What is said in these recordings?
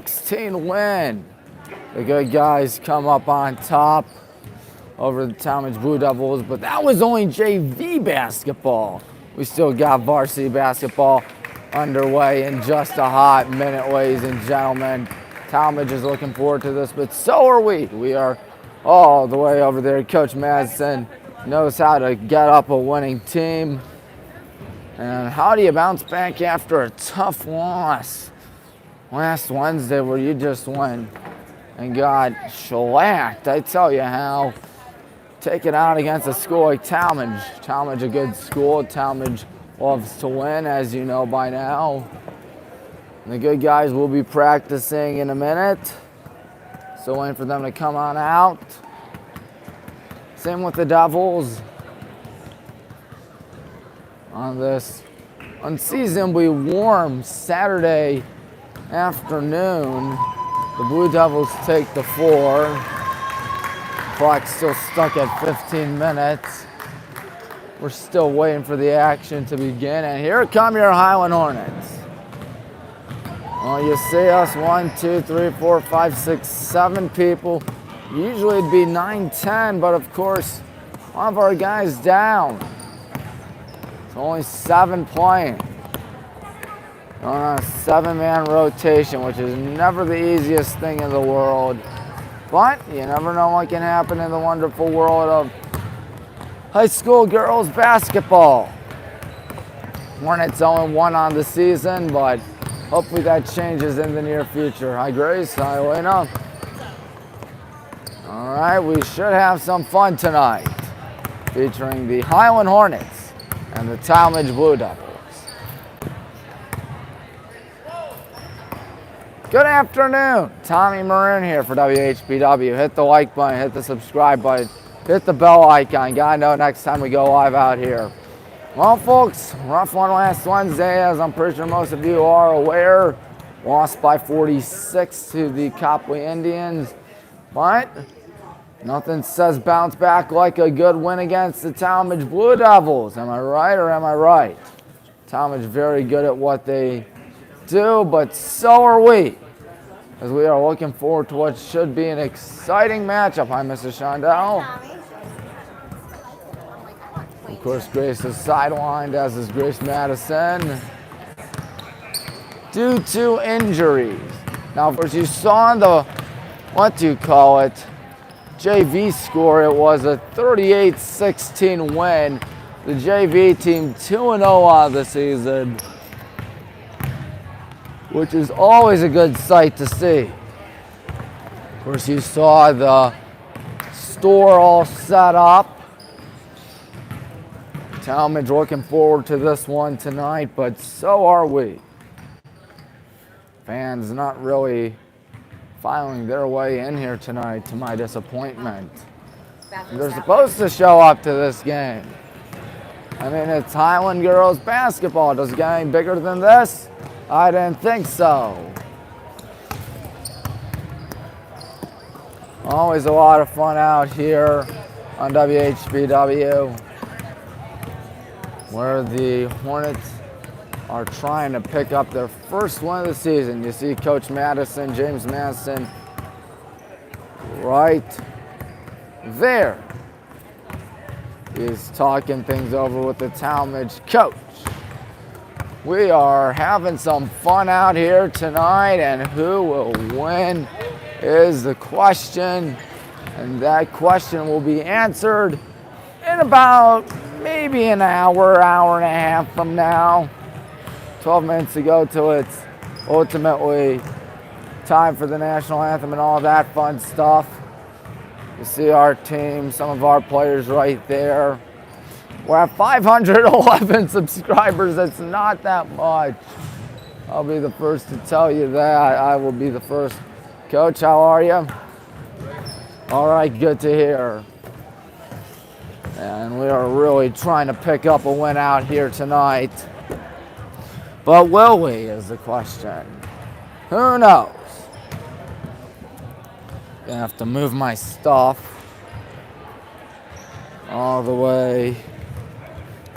16 win. The good guys come up on top over the Tallmadge Blue Devils, but that was only JV basketball. We still got varsity basketball underway in just a hot minute, ladies and gentlemen. Tallmadge is looking forward to this, but so are we. We are all the way over there. Coach Madison knows how to get up a winning team. And how do you bounce back after a tough loss last Wednesday where you just went and got shellacked? I tell you how. Take it out against a school like Tallmadge. Tallmadge, a good school. Tallmadge loves to win, as you know by now. And the good guys will be practicing in a minute. So waiting for them to come on out. Same with the Devils. On this unseasonably warm Saturday afternoon, the Blue Devils take the floor. Clock's still stuck at 15 minutes. We're still waiting for the action to begin, and here come your Highland Hornets. Well, you see us 1, 2, 3, 4, 5, 6, 7 people. Usually it'd be 9, 10, but of course, one of our guys down. It's only 7 playing. Going on a 7-man rotation, which is never the easiest thing in the world. But you never know what can happen in the wonderful world of high school girls basketball. Hornets only 1 on the season, but hopefully that changes in the near future. Hi, Grace. Hi, Elena. All right, we should have some fun tonight, featuring the Highland Hornets and the Tallmadge Blue Devils. Good afternoon, Tommy Maroon here for WHBW. Hit the like button, hit the subscribe button, hit the bell icon. Gotta know next time we go live out here. Well, folks, rough one last Wednesday, as I'm pretty sure most of you are aware. Lost by 46 to the Copley Indians, but nothing says bounce back like a good win against the Tallmadge Blue Devils. Am I right or am I right? Tallmadge very good at what they do, but so are we, as we are looking forward to what should be an exciting matchup. Hi, Mrs. Shondell. Of course, Grace is sidelined, as is Grace Madison, due to injuries. Now, of course, you saw the, JV score. It was a 38-16 win. The JV team 2-0 on the season, which is always a good sight to see. Of course, you saw the store all set up. Tallmadge looking forward to this one tonight, but so are we. Fans not really filing their way in here tonight, to my disappointment. They're supposed to show up to this game. I mean, it's Highland girls basketball. Does it get any bigger than this? I didn't think so. Always a lot of fun out here on WHBW, where the Hornets are trying to pick up their first win of the season. You see Coach Madison, James Madison, right there. He's talking things over with the Tallmadge coach. We are having some fun out here tonight, and who will win is the question. And that question will be answered in about maybe an hour, hour and a half from now. 12 minutes to go till it's ultimately time for the national anthem and all that fun stuff. You see our team, some of our players right there. We're at 511 subscribers. That's not that much. I'll be the first to tell you that. I will be the first. Coach, how are you? All right, good to hear. And we are really trying to pick up a win out here tonight. But will we, is the question. Who knows? Gonna have to move my stuff all the way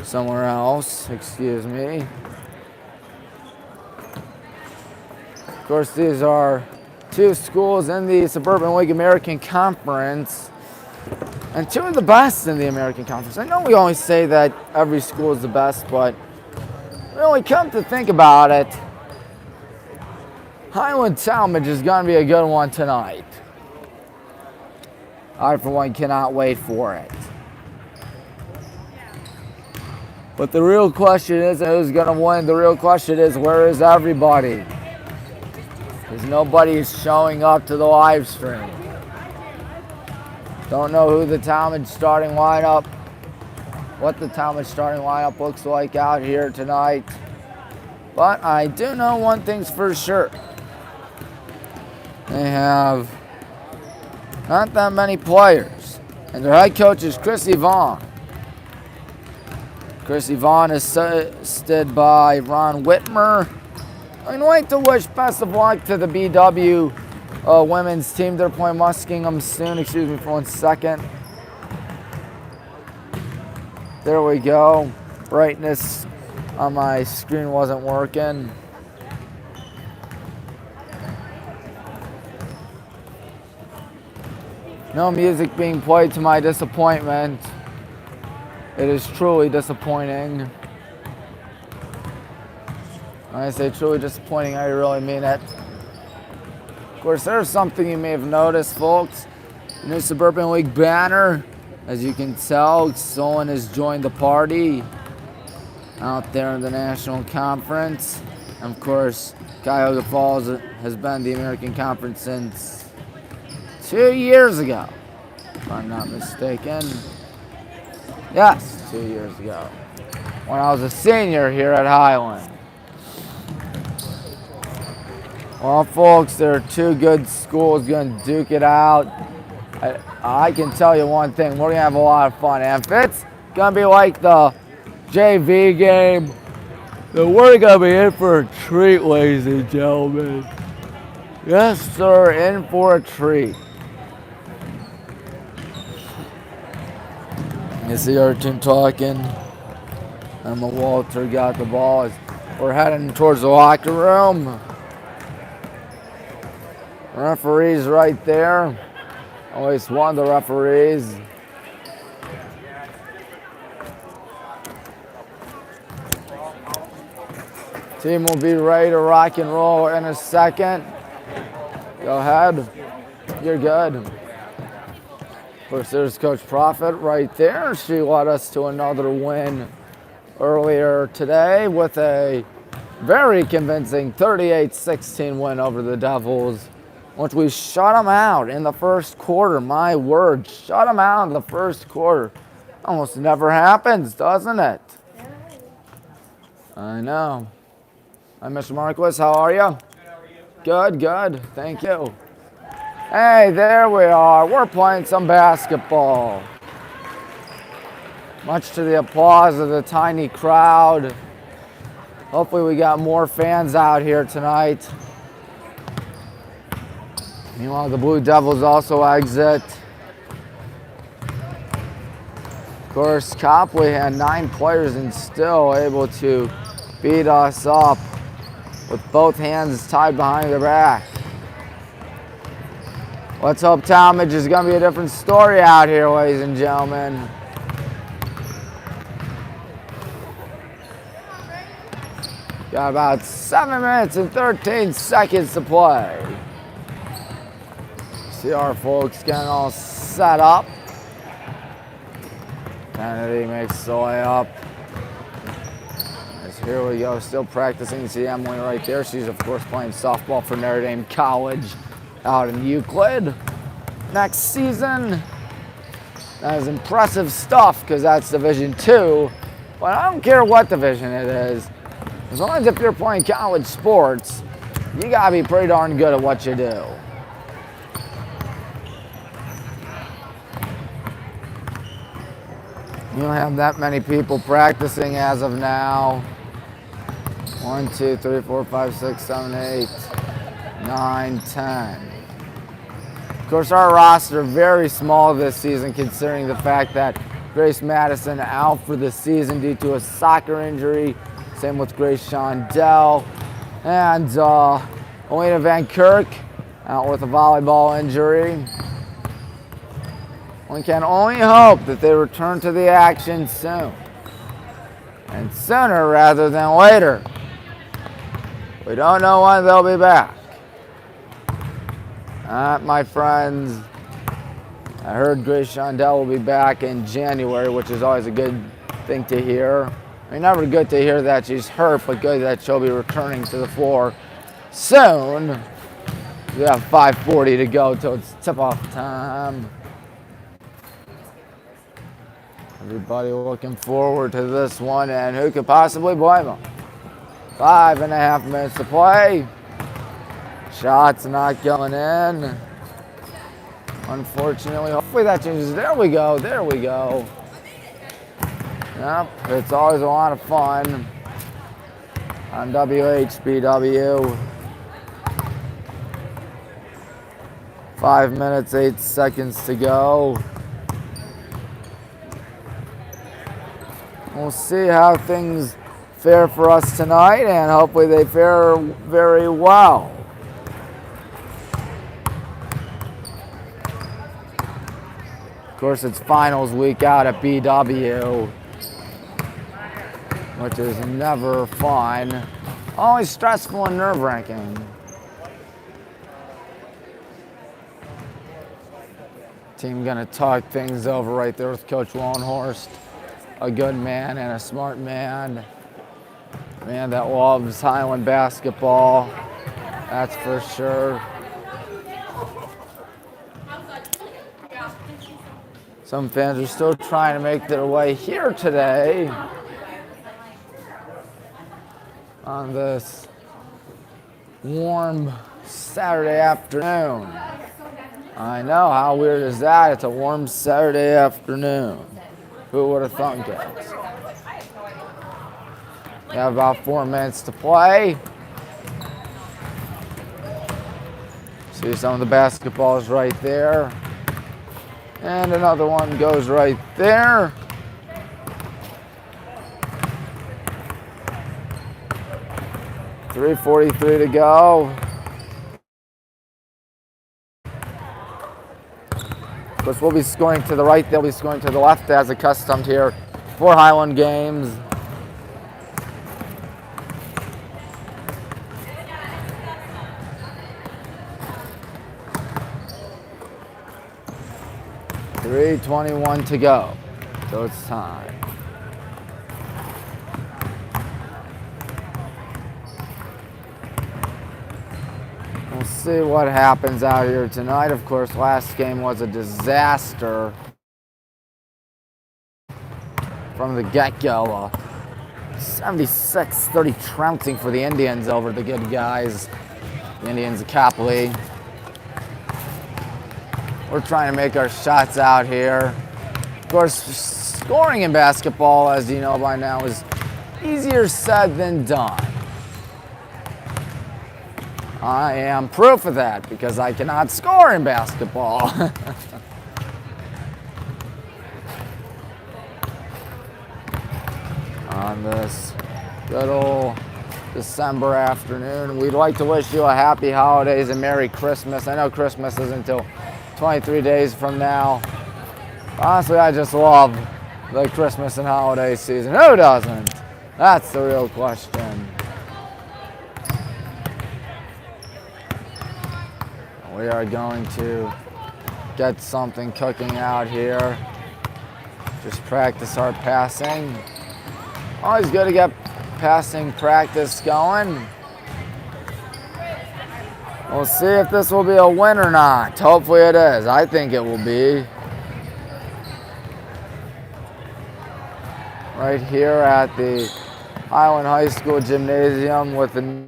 somewhere else, excuse me. Of course, these are two schools in the Suburban League American Conference, and two of the best in the American Conference. I know we always say that every school is the best, but really come to think about it, Highland Tallmadge is going to be a good one tonight. I, for one, cannot wait for it. But the real question isn't who's going to win. The real question is, where is everybody? Because nobody showing up to the live stream. Don't know who the Tallmadge starting lineup, what the Tallmadge starting lineup looks like out here tonight. But I do know one thing's for sure. They have not that many players. And their head coach is Chrissy Vaughn. Chrissy Vaughn is assisted by Ron Whitmer. I'd like to wish best of luck to the BW women's team. They're playing Muskingum soon. Excuse me for 1 second. There we go. Brightness on my screen wasn't working. No music being played to my disappointment. It is truly disappointing. When I say truly disappointing, I really mean it. Of course, there's something you may have noticed, folks. The new Suburban League banner. As you can tell, someone has joined the party out there in the National Conference. And of course, Cuyahoga Falls has been the American Conference since 2 years ago, if I'm not mistaken. Yes, 2 years ago, when I was a senior here at Highland. Well, folks, there are two good schools going to duke it out. I can tell you one thing, we're going to have a lot of fun. And if it's going to be like the JV game, then we're going to be in for a treat, ladies and gentlemen. Yes, sir, in for a treat. You see our team talking. Emma Walter got the ball. We're heading towards the locker room. Referees right there. Always one of the referees. Team will be ready to rock and roll in a second. Go ahead. You're good. Of course, there's Coach Prophet right there. She led us to another win earlier today with a very convincing 38-16 win over the Devils, which we shut them out in the first quarter. My word, shut them out in the first quarter. Almost never happens, doesn't it? I know. Hi, Mr. Marquis, how are you? Good, good, thank you. Hey, there we are. We're playing some basketball. Much to the applause of the tiny crowd. Hopefully we got more fans out here tonight. Meanwhile, the Blue Devils also exit. Of course, Copley had 9 players and still able to beat us up with both hands tied behind their back. Let's hope Tallmadge is going to be a different story out here, ladies and gentlemen. Got about 7 minutes and 13 seconds to play. See our folks getting all set up. Kennedy makes the layup. As here we go, still practicing. You see Emily right there. She's, of course, playing softball for Notre Dame College out in Euclid next season. That is impressive stuff because that's Division II. But I don't care what division it is. As long as if you're playing college sports, you got to be pretty darn good at what you do. You don't have that many people practicing as of now. 1, 2, 3, 4, 5, 6, 7, 8, 9, 10. Of course, our roster very small this season considering the fact that Grace Madison out for the season due to a soccer injury. Same with Grace Shondell. And Alina Van Kirk out with a volleyball injury. We can only hope that they return to the action soon. And sooner rather than later. We don't know when they'll be back. My friends, I heard Grace Shondell will be back in January, which is always a good thing to hear. I mean, never good to hear that she's hurt, but good that she'll be returning to the floor soon. We have 5:40 to go till it's tip-off time. Everybody looking forward to this one, and who could possibly blame them? 5.5 minutes to play. Shots not going in. Unfortunately, hopefully that changes. There we go, there we go. Yep, it's always a lot of fun on WHBW. 5 minutes, 8 seconds to go. We'll see how things fare for us tonight, and hopefully they fare very well. Of course, it's finals week out at BW, which is never fun. Always stressful and nerve-wracking. Team gonna talk things over right there with Coach Lowenhorst. A good man and a smart man. Man that loves Highland basketball, that's for sure. Some fans are still trying to make their way here today on this warm Saturday afternoon. I know, how weird is that? It's a warm Saturday afternoon. Who would have thunk it? We have about 4 minutes to play. See some of the basketballs right there. And another one goes right there. .343 to go. Of course, we'll be scoring to the right, they'll be scoring to the left as accustomed here for Highland games. .321 to go, so it's time. We'll see what happens out here tonight. Of course, last game was a disaster from the get-go. 76-30 trouncing for the Indians over the good guys. The Indians of Copley. We're trying to make our shots out here. Of course, scoring in basketball, as you know by now, is easier said than done. I am proof of that because I cannot score in basketball. On this good old December afternoon, we'd like to wish you a happy holidays and Merry Christmas. I know Christmas isn't until 23 days from now. Honestly, I just love the Christmas and holiday season. Who doesn't? That's the real question. We are going to get something cooking out here. Just practice our passing. Always good to get passing practice going. We'll see if this will be a win or not. Hopefully it is. I think it will be. Right here at the Highland High School Gymnasium with the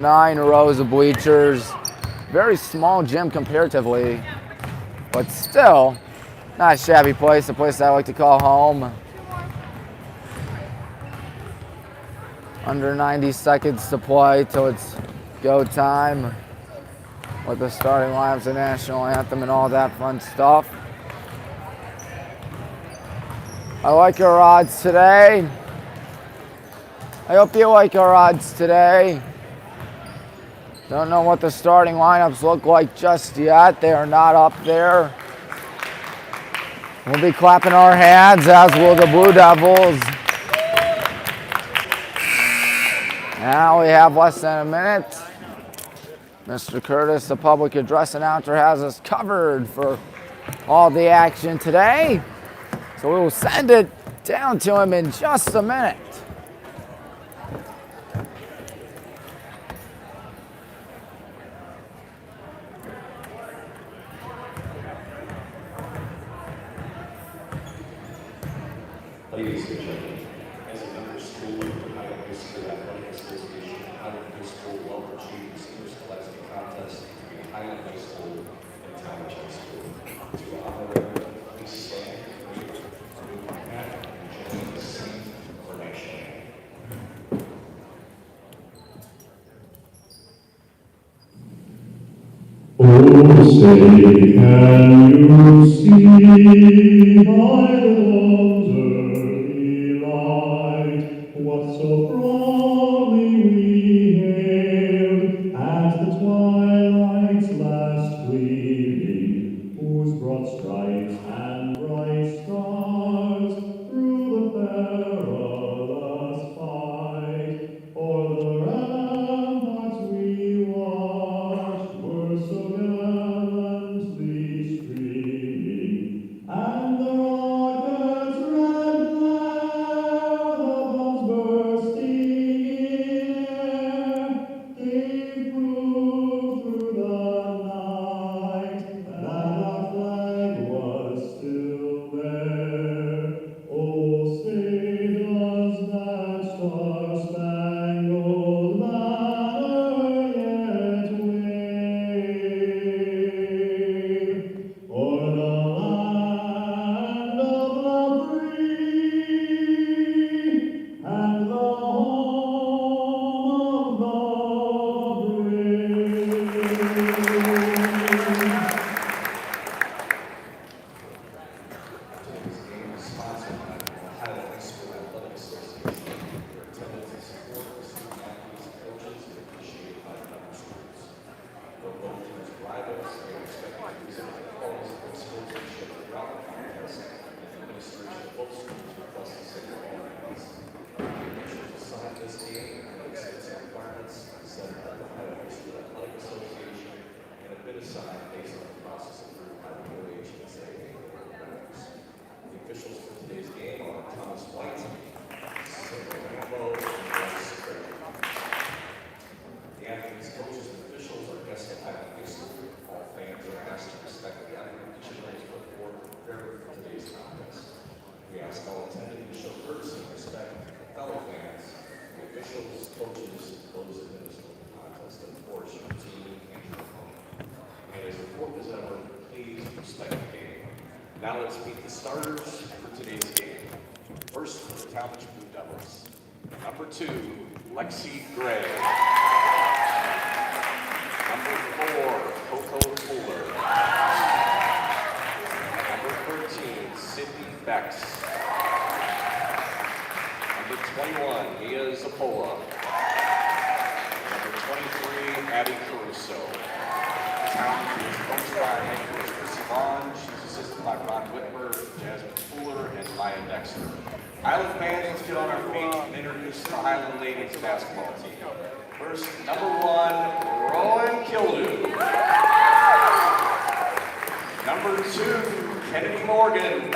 9 rows of bleachers. Very small gym comparatively, but still not a shabby place, a place I like to call home. Under 90 seconds to play till it's go time with the starting lineups, the national anthem, and all that fun stuff. I like our odds today. I hope you like our odds today. Don't know what the starting lineups look like just yet. They are not up there. We'll be clapping our hands, as will the Blue Devils. Now we have less than a minute. Mr. Curtis, the public address announcer, has us covered for all the action today. So we will send it down to him in just a minute. Ladies and gentlemen, as a member of school of the Highland High School Athletic Association, Highland High School welcome you to the Scholastic Contest between Highland High School and Tallmadge High School. To honor them, please stand, wave, remove your hat, and join the sing for national anthem. Oh, say, can you see by the dawn's early light what so proudly we hailed at the twilight's last gleaming, whose broad stripes and bright stars through the perilous fight o'er the ramparts we watched were so gallantly streaming, and the rocket's red glare, the bombs bursting in air, gave proof through the night that our flag was still there. Oh, say does that star-spangled banner yet wave o'er the land of the free and the home of the brave? Today's game is sponsored by the Highland High School Athletic Association. Your attendance and support of student athletes and coaches is appreciated by the member schools. Though both teams rivals, they are expected to exhibit the qualities of good sportsmanship throughout the contest, and the administration of both schools requests the same qualities. Officials assigned this game and its requirements set by the Highland High School Athletic Association and have been assigned based on the process approved by the OHSA members. The officials for today's game are Thomas White, Sarah Rambo, and Bryce Craig. The athletes, coaches, and officials are guests of Highland High School. All fans are asked to respect the athlete each and every put forward to prepare for today's contest. We ask all attending to show courtesy and respect to fellow fans, the officials, coaches, those administering the contest, and of course your team and your opponent. And as important as ever, please respect the game. Now let's meet the starters for today's game. First for the Tallmadge Blue Devils, number 2, Lexi Gray. Number 4, Coco Fuller. Number 13, Sydney Bex. Number 21, Mia Zappola. Number 23, Abby Caruso. Tallmadge is coached by head coach Chrissy Vaughn. She's assisted by Ron Whitmer, Jasmine Fuller, and Maya Dexter. Highland fans, let's get on our feet and introduce the Highland ladies basketball team. First, number 1, Rowan Kildu. Number 2, Kennedy Morgan.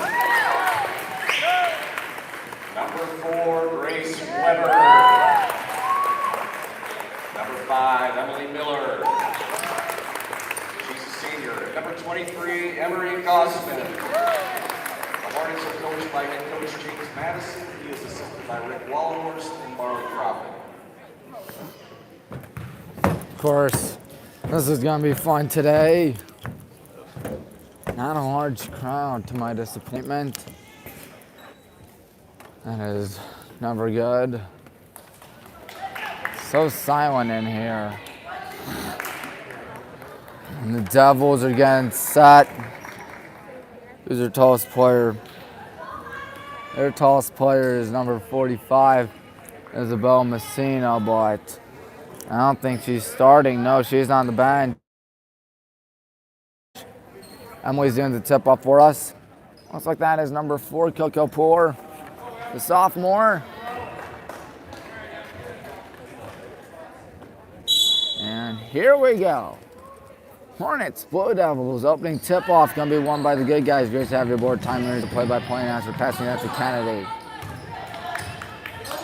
Number 4, Grace Weber. Number 5, Emily Miller. She's a senior. Number 23, Emery Gossman. The Hornets are coached by head coach James Madison. He is assisted by Rick Wallenhorst and Marlon Crawford. Of course, this is going to be fun today. Not a large crowd to my disappointment. That is never good. So silent in here. And the Devils are getting set. Who's their tallest player? Their tallest player is number 45, Isabel Messina, but I don't think she's starting. No, she's on the bench. Emily's doing the tip-off for us. Looks like that is number 4, Coco Poor, the sophomore. And here we go. Hornets, Blue Devils, opening tip-off, going to be won by the good guys. Great to have you aboard. Time to play-by-play announcer, passing that to Kennedy.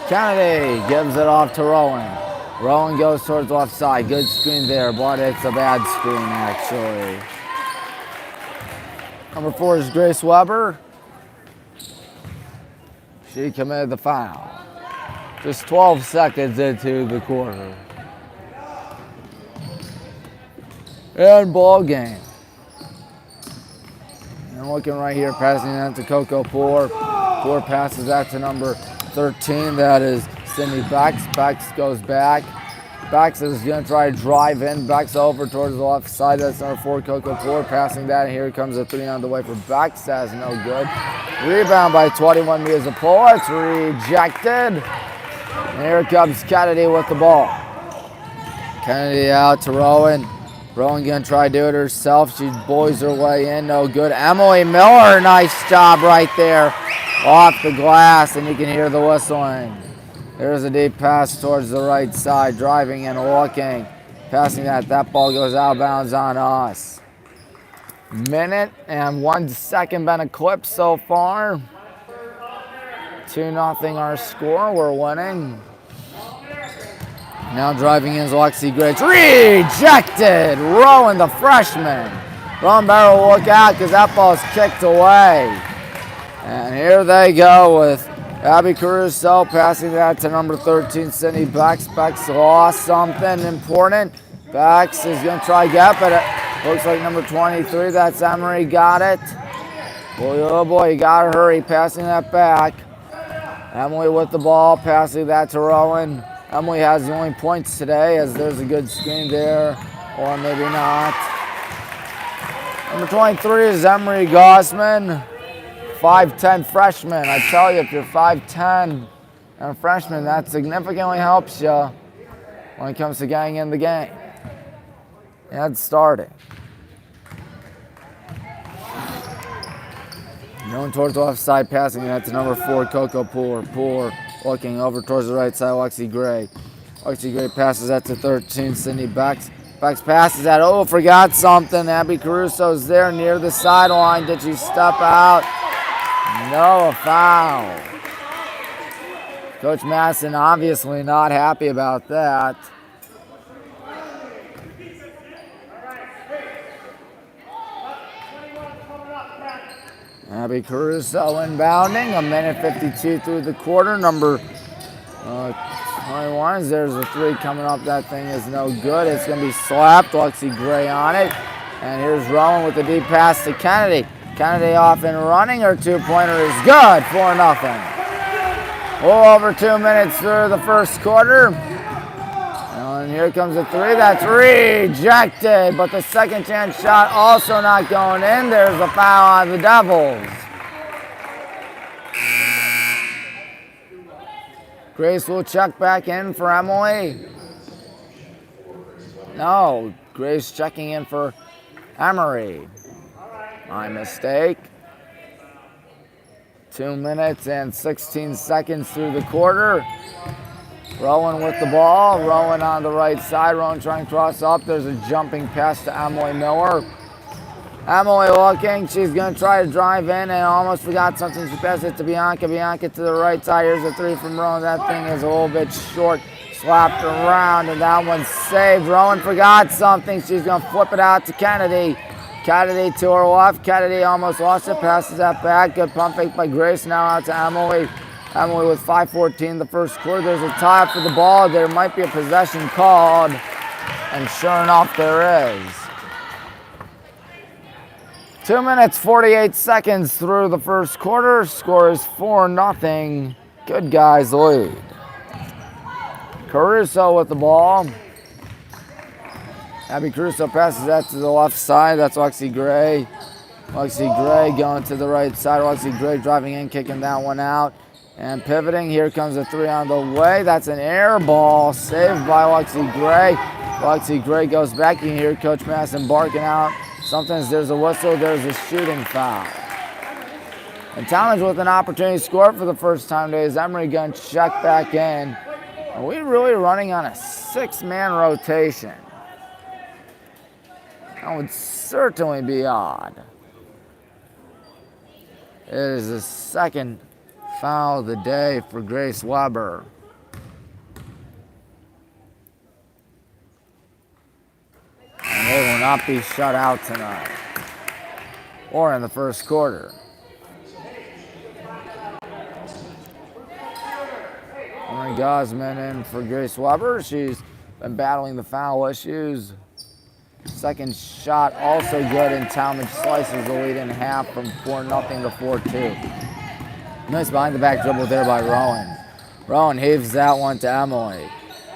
Kennedy gives it off to Rowan. Rowan goes towards the left side. Good screen there, but it's a bad screen, actually. Number 4 is Grace Weber. She committed the foul. Just 12 seconds into the quarter. And ball game. And looking right here, passing that to Coco Poor. Poor passes that to number 13. That is Cindy Bex. Bex goes back. Bex is going to try to drive in. Bex over towards the left side. That's number 4, Coco Poor. Passing that. Here comes a 3 on the way for Bex. That's no good. Rebound by 21 Miazapola. It's rejected. And here comes Kennedy with the ball. Kennedy out to Rowan. Rowan going to try to do it herself. She boys her way in. No good. Emily Miller. Nice job right there. Off the glass. And you can hear the whistling. There's a deep pass towards the right side, driving and walking. Passing that. That ball goes out of bounds on us. Minute and 1 second been a clip so far. 2-0 our score. We're winning. Now driving in is Lexi Gray. It's rejected. Rowan, the freshman. Rowan better look out because that ball's kicked away. And here they go with Abby Caruso passing that to number 13, Cindy Bex. Bex lost something important. Bex is going to try to get, but it looks like number 23, that's Emery, got it. Boy, oh boy, you got to hurry, passing that back. Emily with the ball, passing that to Rowan. Emily has the only points today as there's a good screen there, or maybe not. Number 23 is Emery Gossman. 5'10" freshman. I tell you, if you're 5'10" and a freshman, that significantly helps you when it comes to getting in the game and starting. Going towards the left side, passing that to number 4, Coco Poor. Poor looking over towards the right side, Lexi Gray. Lexi Gray passes that to 13, Cindy Bex. Bex passes that. Oh, forgot something. Abby Caruso's there near the sideline. Did she step out? No, a foul. Coach Madison obviously not happy about that. Abby Caruso inbounding. 1:52 through the quarter. Number 21. There's a 3 coming up. That thing is no good. It's going to be slapped. Lexi Gray on it. And here's Rowan with the deep pass to Kennedy. Kennedy off and running. Her 2-pointer is good. 4-0. Oh, over 2 minutes through the first quarter. And here comes a 3. That's rejected. But the second chance shot also not going in. There's a foul on the Devils. Grace will check back in for Emily. No, Grace checking in for Emery. My mistake. 2 minutes and 16 seconds through the quarter. Rowan with the ball. Rowan on the right side. Rowan trying to cross up. There's a jumping pass to Emily Miller. Emily looking. She's going to try to drive in and almost forgot something. She passed it to Bianca. Bianca to the right side. Here's a 3 from Rowan. That thing is a little bit short. Slapped around and that one's saved. Rowan forgot something. She's going to flip it out to Kennedy. Kennedy to her left. Kennedy almost lost it. Passes that back. Good pump fake by Grace. Now out to Emily. Emily with 5:14 the first quarter. There's a tie up for the ball. There might be a possession called. And sure enough, there is. 2 minutes, 48 seconds through the first quarter. Score is 4-0. Good guys lead. Caruso with the ball. Abby Caruso passes that to the left side. That's Lexi Gray. Lexi Gray going to the right side. Lexi Gray driving in, kicking that one out. And pivoting, here comes a three on the way. That's an air ball saved by Lexi Gray. Lexi Gray goes back. You can hear Coach Madison barking out. Sometimes there's a whistle, there's a shooting foul. And Tallmadge with an opportunity to score for the first time today as Emory going to check back in. And we're really running on a 6-man rotation. That would certainly be odd. It is the second foul of the day for Grace Weber. And they will not be shut out tonight or in the first quarter. Emery Gosman in for Grace Weber. She's been battling the foul issues. Second shot also good, and Tallmadge slices the lead in half from 4-0 to 4-2. Nice behind the back dribble there by Rowan. Rowan heaves that one to Emily.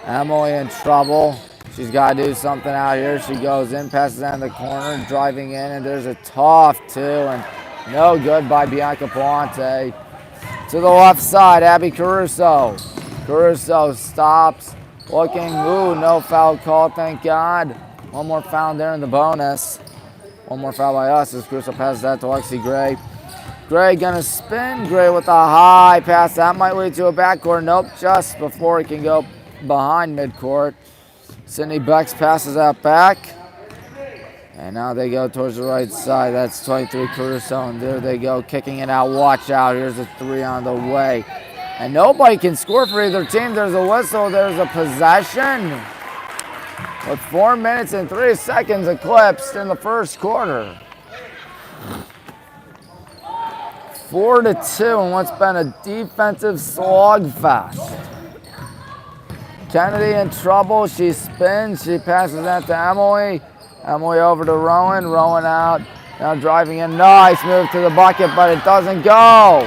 Emily in trouble. She's got to do something out here. She goes in, passes down the corner, driving in, and there's a tough two, and no good by Bianca Palante. To the left side, Abby Caruso. Caruso stops, looking, ooh, no foul call, thank God. One more foul there in the bonus. One more foul by us as Caruso passes that to Lexi Gray. Gray gonna spin. Gray with a high pass. That might lead to a backcourt. Nope, just before he can go behind midcourt. Sydney Bex passes that back. And now they go towards the right side. That's 23 Caruso, and there they go, kicking it out. Watch out, here's a three on the way. And nobody can score for either team. There's a whistle, there's a possession. With 4 minutes and 3 seconds eclipsed in the first quarter. 4-2 in what's been a defensive slugfest. Kennedy in trouble. She spins. She passes that to Emily. Emily over to Rowan. Rowan out. Now driving in. Nice move to the bucket, but it doesn't go.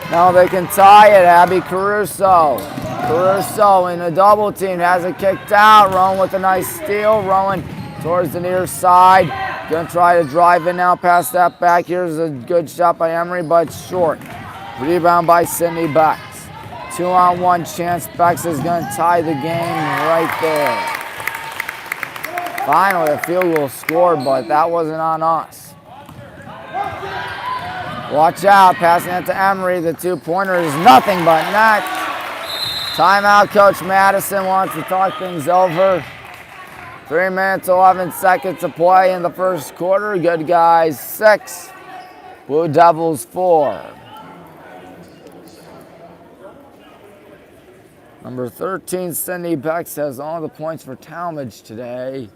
Now they can tie it. Abby Caruso. Caruso in a double team. Has it kicked out. Rowan with a nice steal. Rowan towards the near side. Gonna try to drive in now, pass that back. Here's a good shot by Emory, but short. Rebound by Sydney Bex. 2-on-1 chance. Bex is gonna tie the game right there. Finally, a field goal scored, but that wasn't on us. Watch out, passing it to Emory. The two-pointer is nothing but net. Timeout, Coach Madison wants to talk things over. 3 minutes, 11 seconds to play in the first quarter. Good guys, 6. Blue Devils, 4. Number 13, Cindy Bex has all the points for Tallmadge today.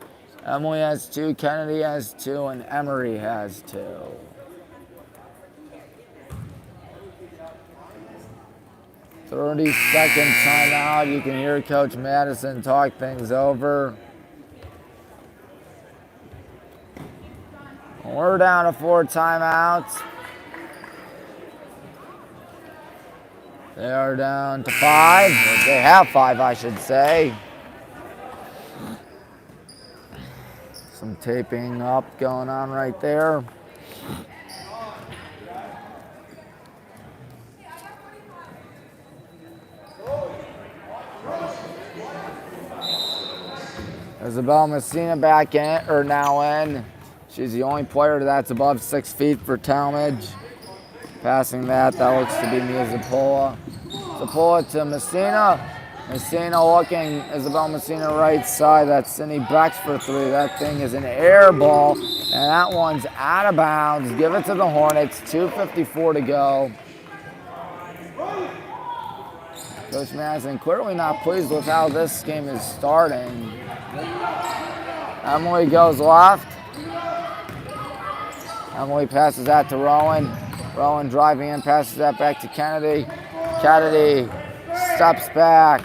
Emily has 2, Kennedy has 2, and Emory has 2. "30-second timeout." You can hear Coach Madison talk things over. We're down to 4 timeouts. They are down to 5. Or they have 5, I should say. Some taping up going on right there. Isabel Messina back in, or now in. She's the only player that's above 6 feet for Tallmadge. Passing that looks to be Mia Zapola. Zapola to Messina. Messina looking, Isabel Messina right side. That's Cindy Bex for 3. That thing is an air ball, and that one's out of bounds. Give it to the Hornets. 2:54 to go. Coach Madison clearly not pleased with how this game is starting. Emily goes left. Emily passes that to Rowan. Rowan driving in, passes that back to Kennedy. Kennedy steps back.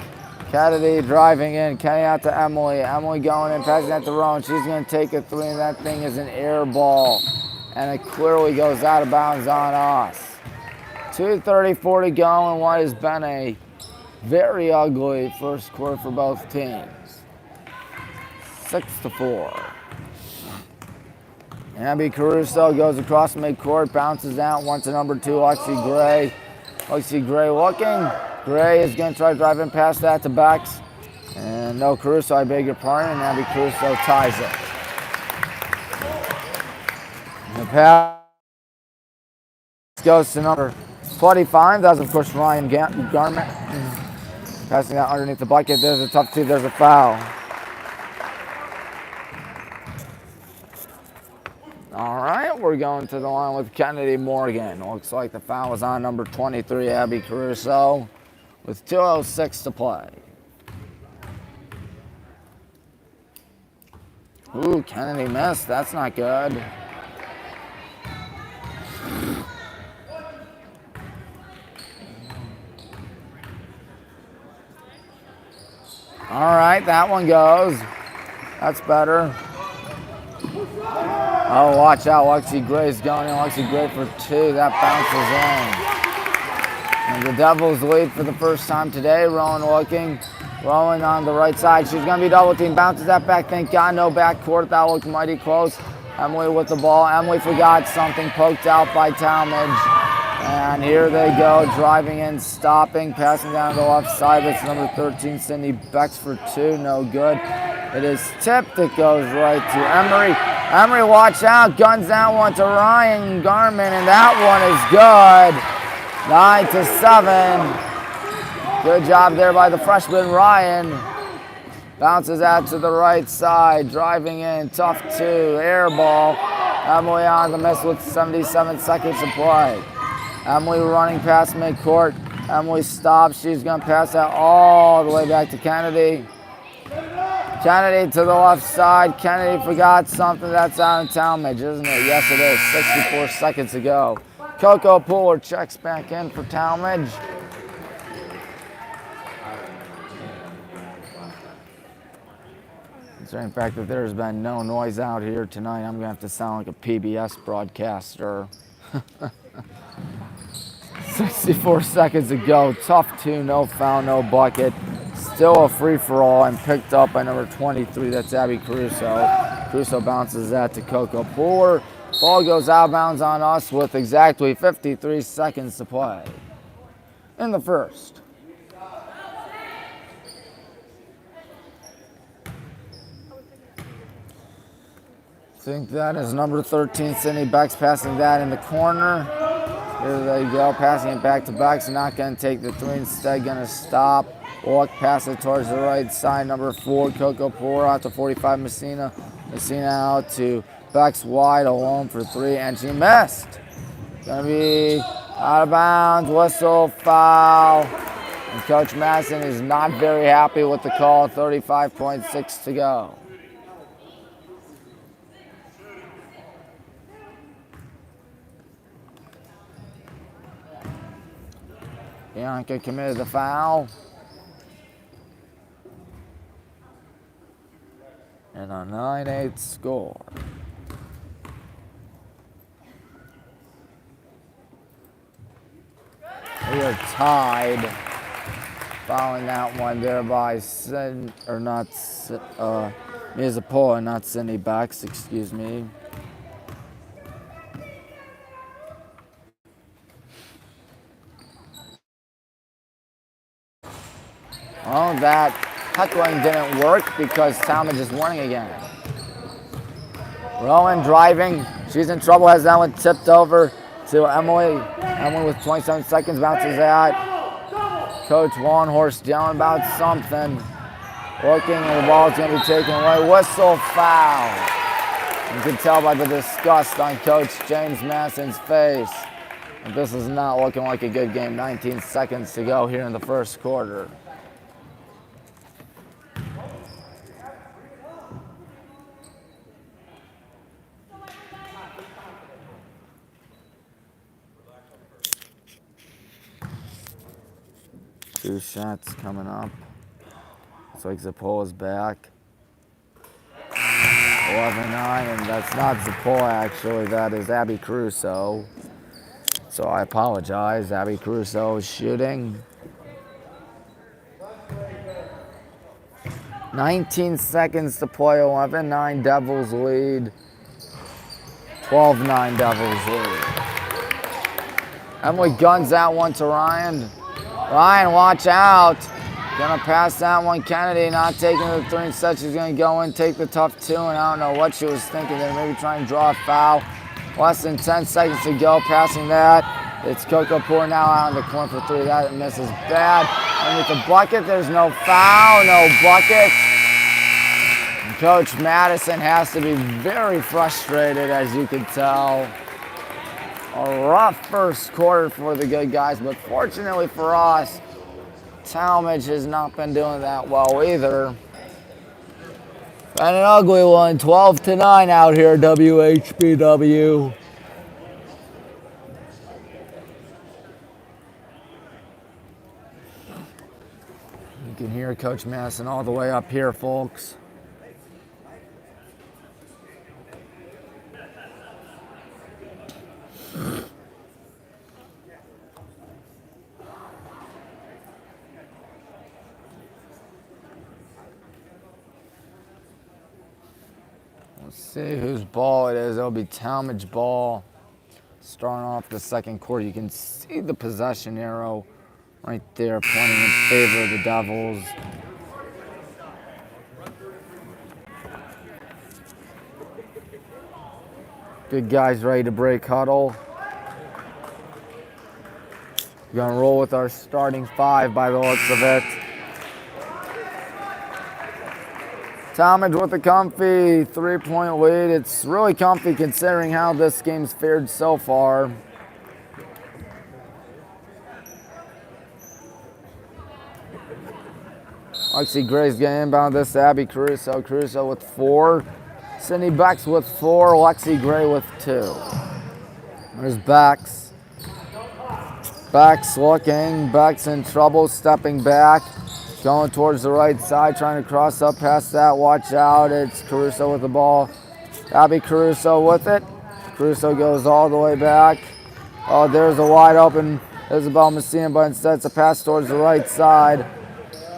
Kennedy driving in. Kennedy out to Emily. Emily going in, passing that to Rowan. She's going to take a 3, and that thing is an air ball. And it clearly goes out of bounds on us. 2:34 to go in what has been a very ugly first quarter for both teams. 6-4. Abby Caruso goes across midcourt, bounces out, wants a number 2, Lexi Gray. Lexi Gray looking. Gray is going to try driving past that to Bex. And no Caruso, I beg your pardon, and Abby Caruso ties it. And the pass goes to number 25. That's, of course, Ryan Garment. Passing that underneath the bucket. There's a tough two. There's a foul. All right, we're going to the line with Kennedy Morgan. Looks like the foul is on number 23, Abby Caruso, with 2:06 to play. Ooh, Kennedy missed. That's not good. All right, that one goes. That's better. Oh, watch out. Lexi Gray's going in. Lexi Gray for 2. That bounces in. And the Devils lead for the first time today. Rowan looking. Rowan on the right side. She's going to be double team. Bounces that back. Thank God, no backcourt. That looked mighty close. Emily with the ball. Emily forgot something. Poked out by Tallmadge. And here they go. Driving in, stopping, passing down the left side. That's number 13, Cindy Bex for 2. No good. It is tipped. It goes right to Emery. Emery, watch out. Guns that one to Ryan Garman. And that one is good. 9-7. Good job there by the freshman, Ryan. Bounces out to the right side, driving in, tough 2, air ball. Emily on the miss with 77 seconds to play. Emily running past midcourt. Emily stops. She's going to pass that all the way back to Kennedy. Kennedy to the left side. Kennedy forgot something. That's out in Tallmadge, isn't it? Yes, it is. 64 seconds to go. Coco Pooler checks back in for Tallmadge. Considering the fact that there's been no noise out here tonight, I'm going to have to sound like a PBS broadcaster. 64 seconds to go. Tough 2, no foul, no bucket. Still a free-for-all and picked up by number 23. That's Abby Caruso. Caruso bounces that to Coco Pooler. Ball goes out of bounds on us with exactly 53 seconds to play in the first. I think that is number 13, Cindy Bex, passing that in the corner. Here they go, passing it back to Bex. Not going to take the 3, instead going to stop. Walk, pass it towards the right side. Number 4, Coco Pooler out to 45, Messina. Messina out to Bex, wide alone for 3, and she missed. Going to be out of bounds, whistle, foul. And Coach Madison is not very happy with the call. 35.6 to go. Bianca committed the foul. And a 9-8 score. We are tied. Following that one there by Mizapola, not Cindy Bex, excuse me. Oh, that heckling didn't work because Tallmadge is winning again. Rowan driving. She's in trouble. Has that one tipped over to Emily. Emily with 27 seconds bounces that. Coach Warnhorst yelling about something. Looking, and the ball's going to be taken away. Whistle, foul. You can tell by the disgust on Coach James Madison's face. And this is not looking like a good game. 19 seconds to go here in the first quarter. Two shots coming up. Looks like Zapola's back. 11-9, and that's not Zapola actually, that is Abby Caruso. So I apologize. Abby Caruso is shooting. 19 seconds to play, 11-9 Devils lead. 12-9 Devils lead. Emily guns that one to Ryan. Ryan, watch out. Gonna pass that one. Kennedy not taking the 3 instead. She's gonna go in, take the tough 2, and I don't know what she was thinking there. Maybe trying to draw a foul. Less than 10 seconds to go. Passing that. It's Coco Poor now out in the corner for 3. That misses bad. Underneath the bucket, there's no foul, no bucket. And Coach Madison has to be very frustrated, as you can tell. A rough first quarter for the good guys, but fortunately for us, Tallmadge has not been doing that well either. And an ugly one, 12-9 out here, WHBW. You can hear Coach Madison all the way up here, folks. Let's see whose ball it is. It'll be Tallmadge ball. Starting off the second quarter, you can see the possession arrow right there pointing in favor of the Devils. Big guys ready to break huddle. We're gonna roll with our starting 5 by the looks of it. Tallmadge with a comfy 3-point lead. It's really comfy considering how this game's fared so far. Lexi Gray's gonna inbound this to Abby Caruso. Caruso with 4. Sydney Bex with 4. Lexi Gray with 2. There's Bex. Bex looking. Bex in trouble, stepping back. Going towards the right side, trying to cross up past that. Watch out, it's Caruso with the ball. Abby Caruso with it. Caruso goes all the way back. Oh, there's a wide open Isabel Messina, but instead it's a pass towards the right side.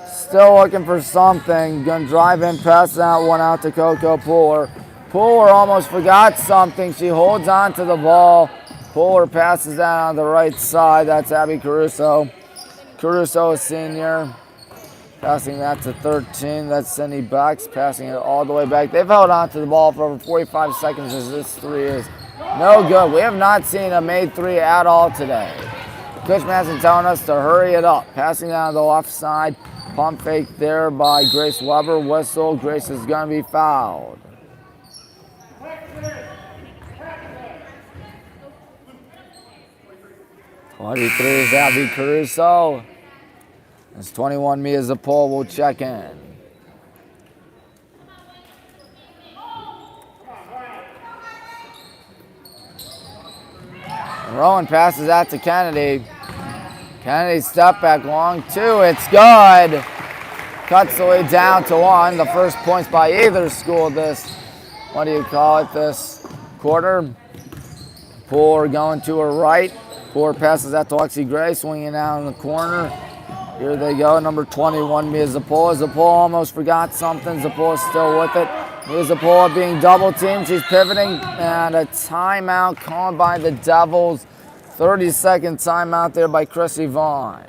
Still looking for something. Gonna drive in, pass that one out to Coco Pooler. Pooler almost forgot something. She holds on to the ball. Pooler passes that on the right side. That's Abby Caruso. Caruso, a senior. Passing that to 13. That's Cindy Bex. Passing it all the way back. They've held on to the ball for over 45 seconds as this 3 is no good. We have not seen a made 3 at all today. Coach Madison telling us to hurry it up. Passing it on the left side. Pump fake there by Grace Weber. Whistle. Grace is going to be fouled. '23 is Abby Caruso. It's 21 Mia Zapol will check in. Rowan passes that to Kennedy. Kennedy step back long 2. It's good. Cuts the way down to 1. The first points by either school this, what do you call it, this quarter. Poor going to her right. Poor passes that to Lexi Gray, swinging out in the corner. Here they go, number 21, Mia Zappola. Zappola almost forgot something. Zappola's still with it. Mia Zappola being double teamed. She's pivoting, and a timeout called by the Devils. 30-second timeout there by Chrissy Vaughn.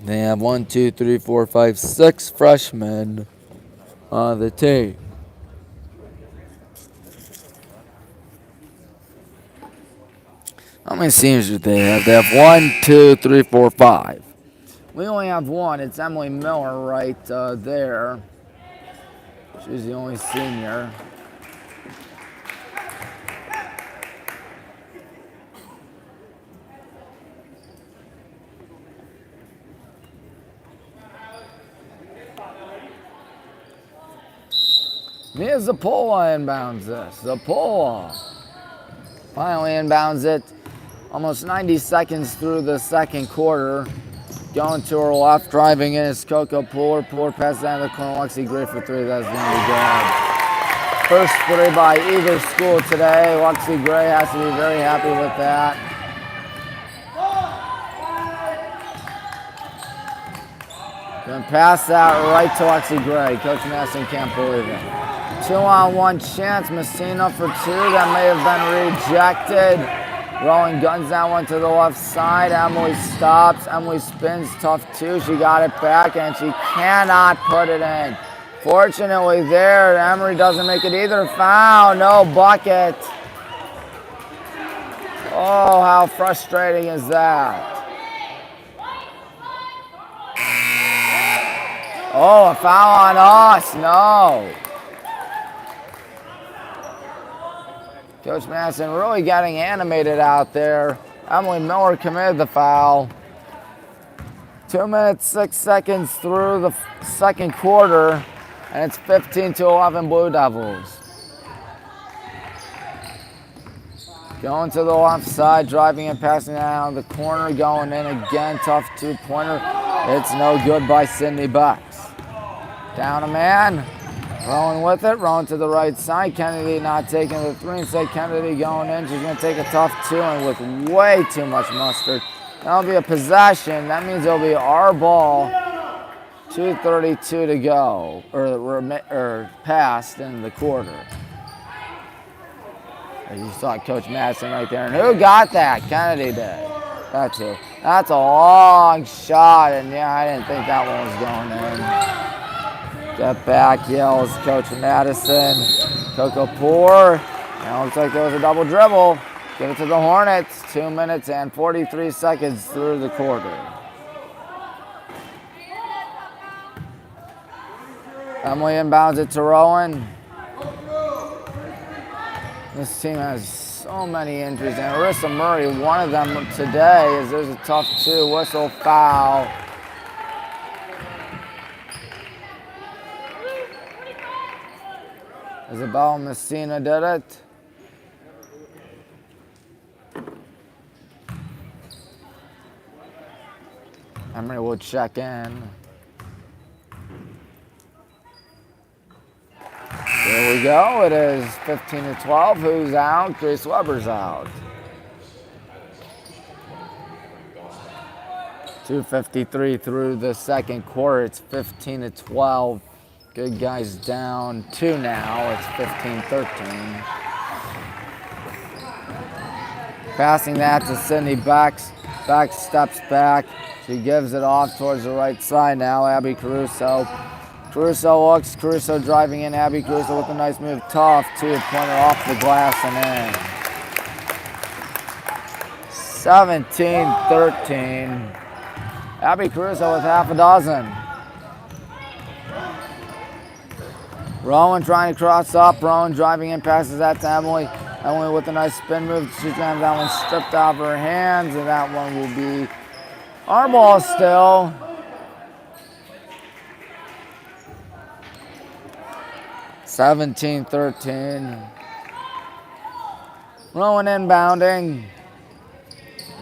They have 1, 2, 3, 4, 5, 6 freshmen on the team. How many seniors do they have? They have 1, 2, 3, 4, 5. We only have 1. It's Emily Miller right there. She's the only senior. Mia Zappola inbounds this. Zappola finally inbounds it. Almost 90 seconds through the second quarter. Going to her left, driving in is Coco Pooler. Pooler passes down the corner. Lexi Gray for 3. That's going to be good. First 3 by either school today. Lexi Gray has to be very happy with that. Going to pass that right to Lexi Gray. Coach Madison can't believe it. 2-on-1 chance. Messina for 2. That may have been rejected. Rowan guns that one to the left side. Emily stops. Emily spins. Tough 2. She got it back, and she cannot put it in. Fortunately there, Emery doesn't make it either. Foul. No bucket. Oh, how frustrating is that? Oh, a foul on us. No. Coach Madison really getting animated out there. Emily Miller committed the foul. 2 minutes, 6 seconds through the second quarter, and it's 15-11 Blue Devils. Going to the left side, driving and passing down the corner, going in again. Tough 2-pointer. It's no good by Sydney Bucks. Down a man. Rolling with it, rolling to the right side. Kennedy not taking the 3. Instead, Kennedy going in. She's going to take a tough 2 and with way too much mustard. That'll be a possession. That means it'll be our ball. 2:32 to go, or past in the quarter. You saw Coach Madison right there. And who got that? Kennedy did. That's who. That's a long shot, and yeah, I didn't think that one was going in. Get back, yells Coach Madison. Coco Poor. Now looks like there was a double dribble. Give it to the Hornets. 2 minutes and 43 seconds through the quarter. Emily inbounds it to Rowan. This team has so many injuries, and Arissa Murray, one of them today, is there's a tough 2, whistle, foul. Isabel Messina did it. Emery will check in. There we go. It is 15-12. Who's out? Grace Weber's out. 2:53 through the second quarter. It's 15-12. Good guys down 2 now. It's 15-13. Passing that to Sydney Bex. Bex steps back. She gives it off towards the right side now. Abby Caruso. Caruso looks. Caruso driving in. Abby Caruso with a nice move. Tough 2-pointer off the glass and in. 17-13. Abby Caruso with half a dozen. Rowan trying to cross up. Rowan driving in, passes that to Emily. Emily with a nice spin move. She's going to have that one stripped out of her hands, and that one will be our ball still. 17-13. Rowan inbounding.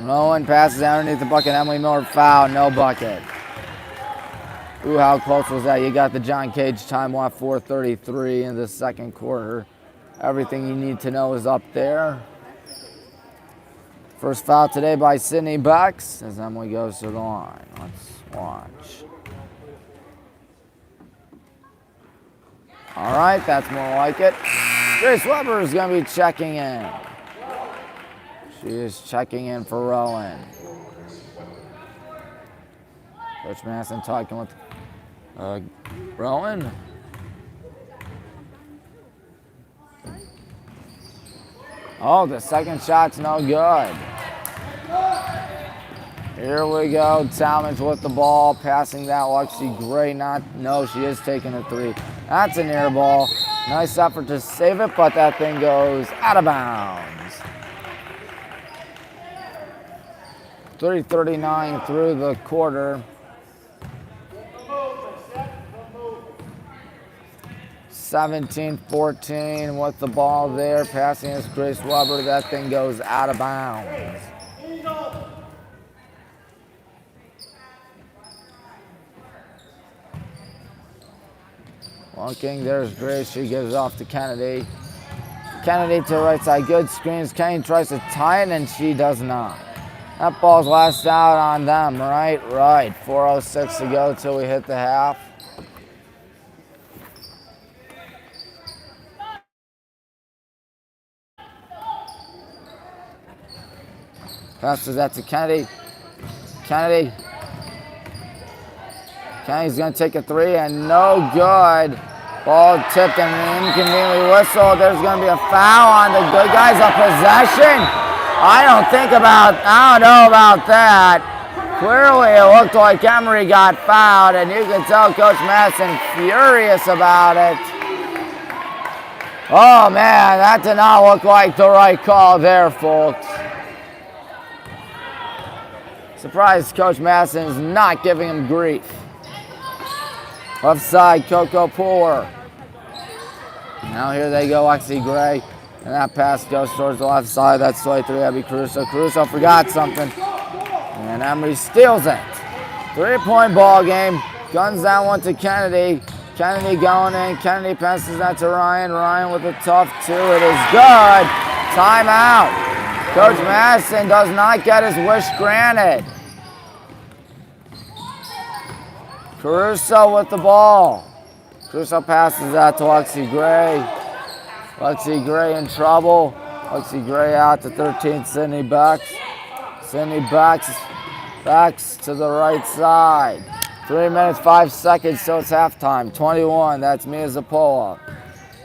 Rowan passes underneath the bucket. Emily Miller foul, no bucket. Ooh, how close was that? You got the John Cage time off, 4:33 in the second quarter. Everything you need to know is up there. First foul today by Sydney Bucks as Emily goes to the line. Let's watch. All right, that's more like it. Grace Weber is going to be checking in. She is checking in for Rowan. Coach Madison talking with Rowan. Oh, the second shot's no good. Here we go. Tallmadge with the ball, passing that. Lexi Gray no, she is taking a 3. That's an air ball. Nice effort to save it, but that thing goes out of bounds. 3:39 through the quarter. 17-14 with the ball there. Passing is Grace Weber. That thing goes out of bounds. Looking, there's Grace. She gives off to Kennedy. Kennedy to the right side. Good screens. Kennedy tries to tie it, and she does not. That ball's last out on them, right? Right. 4:06 to go till we hit the half. Passes that to Kennedy. Kennedy's going to take a three and no good. Ball tipped and inconveniently whistled. There's going to be a foul on the good guys. A possession. I don't know about that. Clearly, it looked like Emery got fouled, and you can tell Coach Madison furious about it. Oh, man, that did not look like the right call there, folks. Surprised Coach Madison is not giving him grief. Left side, Coco Pooler. Now here they go, Lexi Gray. And that pass goes towards the left side. That's 23, that'd be Caruso. Caruso forgot something. And Emery steals it. 3-point ball game. Guns down one to Kennedy. Kennedy going in. Kennedy passes that to Ryan. Ryan with a tough two. It is good. Timeout. Coach Madison does not get his wish granted. Caruso with the ball. Caruso passes that to Lexi Gray. Lexi Gray in trouble. Lexi Gray out to 13, Sydney Becks. Sydney Becks backs to the right side. 3 minutes, 5 seconds, so it's halftime. 21, that's Mia Zapola.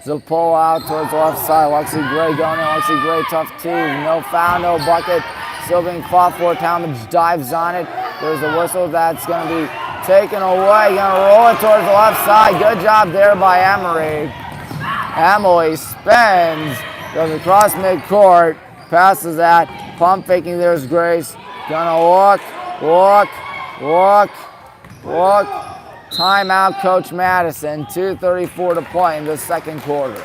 Zapola out towards the left side. Lexi Gray going in. Lexi Gray, tough two. No foul, no bucket. Still being fought for. Tallmadge dives on it. There's a whistle that's going to be taken away. Going to roll it towards the left side. Good job there by Emery. Emily spins, goes across midcourt, passes that, pump faking, there's Grace. Gonna look. Timeout, Coach Madison, 2:34 to play in the second quarter.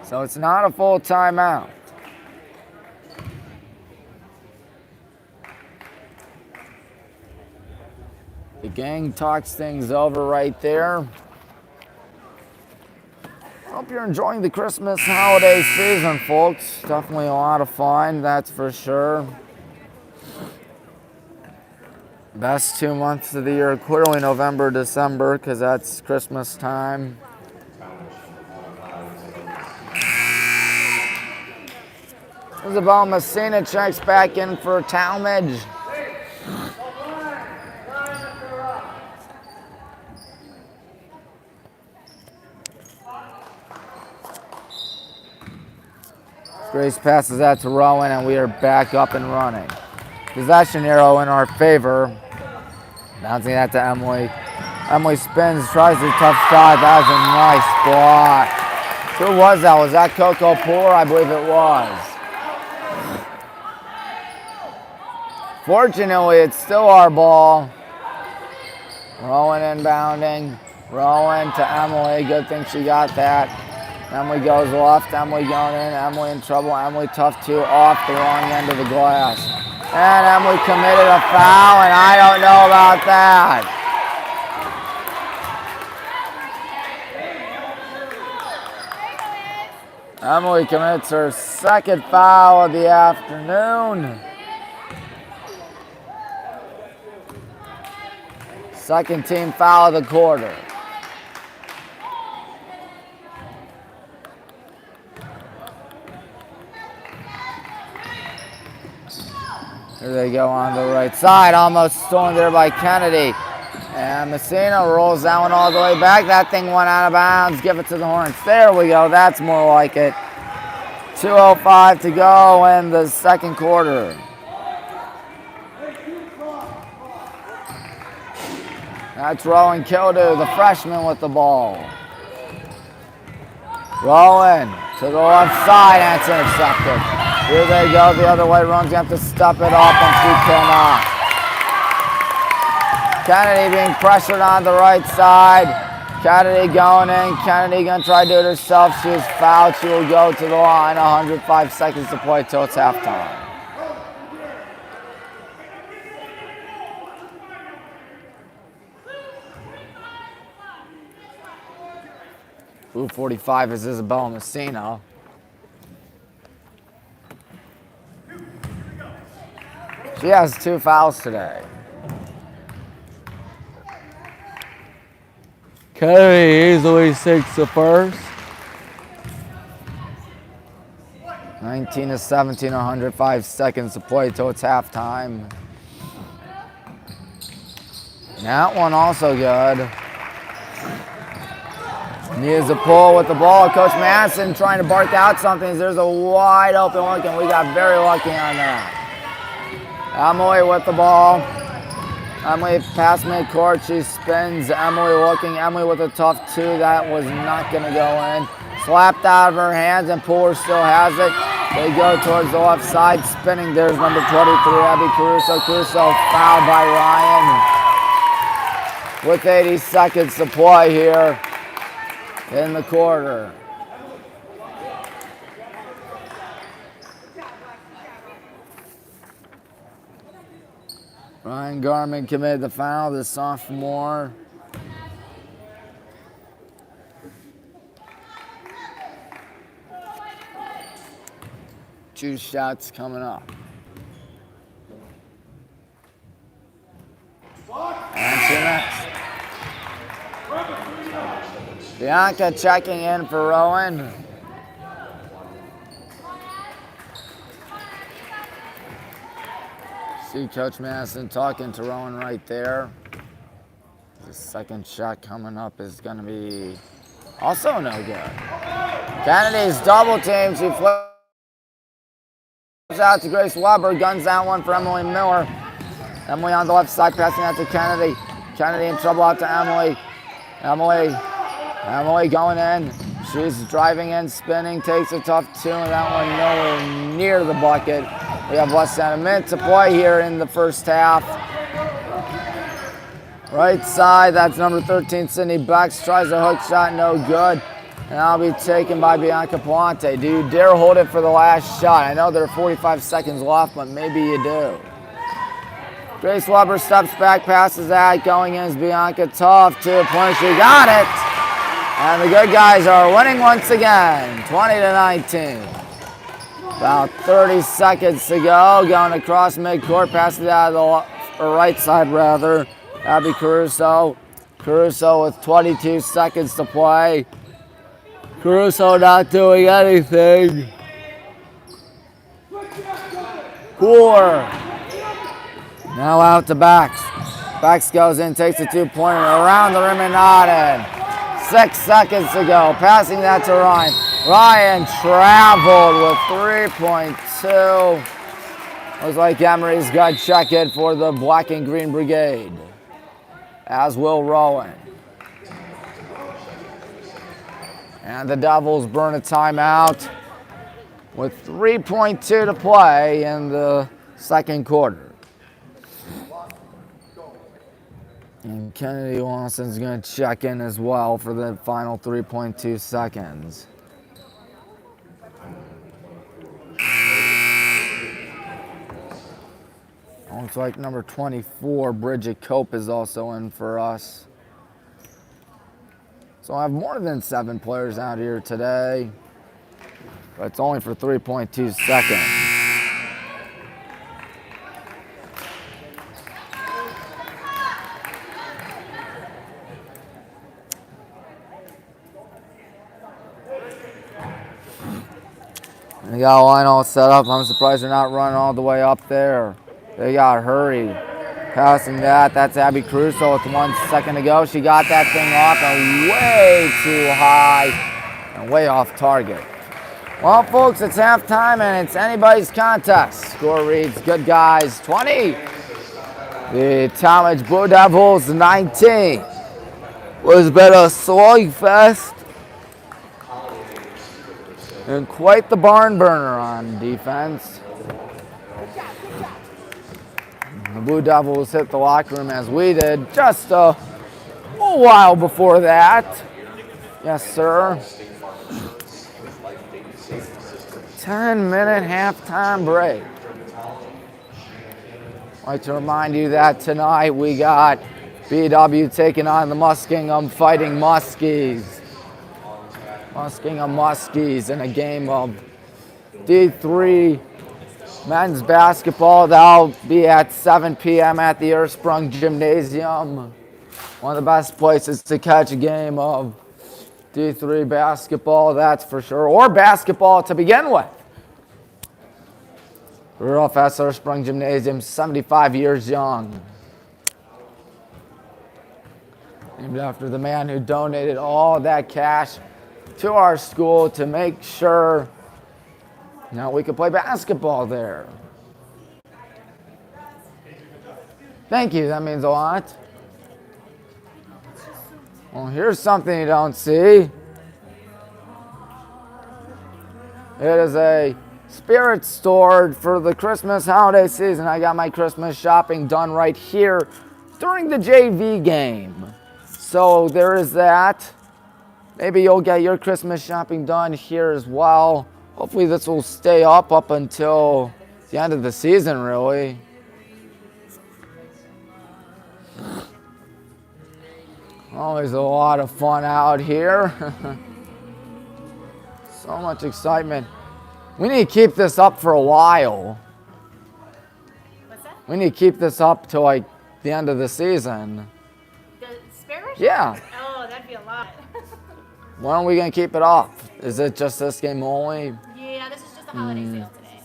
So it's not a full timeout. The gang talks things over right there. Hope you're enjoying the Christmas holiday season, folks. Definitely a lot of fun, that's for sure. Best 2 months of the year, clearly November, December, because that's Christmas time. Isabel Messina checks back in for Tallmadge. Grace passes that to Rowan, and we are back up and running. Possession arrow in our favor. Bouncing that to Emily. Emily spins, tries a tough shot. That was a nice block. Who was that? Was that Coco Poor? I believe it was. Fortunately, it's still our ball. Rowan inbounding. Rowan to Emily. Good thing she got that. Emily goes left, Emily going in, Emily in trouble, Emily tough two off the wrong end of the glass. And Emily committed a foul, and I don't know about that. Emily commits her second foul of the afternoon. Second team foul of the quarter. Here they go on the right side, almost stolen there by Kennedy. And Messina rolls that one all the way back. That thing went out of bounds. Give it to the Hornets. There we go. That's more like it. 2:05 to go in the second quarter. That's Rowan Kildew, the freshman with the ball. Rowan to the left side, and it's intercepted. Here they go, the other way. Rowan's going to have to step it up, and she cannot. Kennedy being pressured on the right side. Kennedy going in. Kennedy going to try to do it herself. She is fouled. She will go to the line. 105 seconds to play till it's halftime. Blue 45 is Isabella Messina. She has 2 fouls today. Kennedy easily sinks the first. 19-17, 105 seconds to play till it's halftime. That one also good. Needs a pull with the ball. Coach Madison trying to bark out something. There's a wide open look, and we got very lucky on that. Emily with the ball. Emily past midcourt. She spins. Emily looking. Emily with a tough two. That was not going to go in. Slapped out of her hands, and Pooler still has it. They go towards the left side. Spinning. There's number 23, Abby Caruso. Caruso fouled by Ryan. With 80 seconds to play here in the quarter. Ryan Garman committed the foul, the sophomore. Two shots coming up. And she missed. Bianca checking in for Rowan. See Coach Madison talking to Rowan right there. The second shot coming up is going to be also no good. Kennedy's double team. She flips out to Grace Weber. Guns that one for Emily Miller. Emily on the left side, passing out to Kennedy. Kennedy in trouble out to Emily. Emily going in. She's driving in, spinning, takes a tough two, and that one nowhere near the bucket. We have less than a minute to play here in the first half. Right side, that's number 13, Sydney Becks. Tries a hook shot, no good. And that'll be taken by Bianca Palante. Do you dare hold it for the last shot? I know there are 45 seconds left, but maybe you do. Grace Weber steps back, passes that. Going in is Bianca. Tough two-pointer. She got it. And the good guys are winning once again, 20-19. About 30 seconds to go. Going across midcourt, passes it out of the right side, rather. Abby Caruso. Caruso with 22 seconds to play. Caruso not doing anything. Cooler. Now out to Bax. Bax goes in, takes a two-pointer around the rim and not in. 6 seconds to go. Passing that to Ryan. Ryan traveled with 3.2. Looks like Emery's got check in for the Black and Green Brigade. As will Rowan. And the Devils burn a timeout with 3.2 to play in the second quarter. And Kennedy Lawson's going to check in as well for the final 3.2 seconds. Looks like number 24, Bridget Cope, is also in for us. So I have more than 7 players out here today, but it's only for 3.2 seconds. They got a line all set up. I'm surprised they're not running all the way up there. They got hurried. Passing that. That's Abby Caruso with 1 second to go. She got that thing off and way too high and way off target. Well, folks, it's halftime and it's anybody's contest. Score reads good guys 20. The Tallmadge Blue Devils 19. Was been a slugfest. And quite the barn burner on defense. The Blue Devils hit the locker room as we did just a while before that. Yes, sir. 10-minute halftime break. I'd like to remind you that tonight we got BW taking on the Muskingum Fighting Muskies. Muskingum Muskies in a game of D3 men's basketball. That'll be at 7 p.m. at the Earthsprung Gymnasium. One of the best places to catch a game of D3 basketball, that's for sure, or basketball to begin with. Rudolph Essler Sprung Gymnasium, 75 years young. Named after the man who donated all that cash to our school to make sure we could play basketball there. Thank you, that means a lot. Well, here's something you don't see. It is a spirit store for the Christmas holiday season. I got my Christmas shopping done right here during the JV game. So there is that. Maybe you'll get your Christmas shopping done here as well. Hopefully this will stay up until the end of the season, really. Always a lot of fun out here. So much excitement. We need to keep this up for a while. What's that? We need to keep this up till like the end of the season. The sparrows? Yeah. Oh, that'd be a lot. When are we going to keep it up? Is it just this game only? Yeah, this is just a holiday sale today.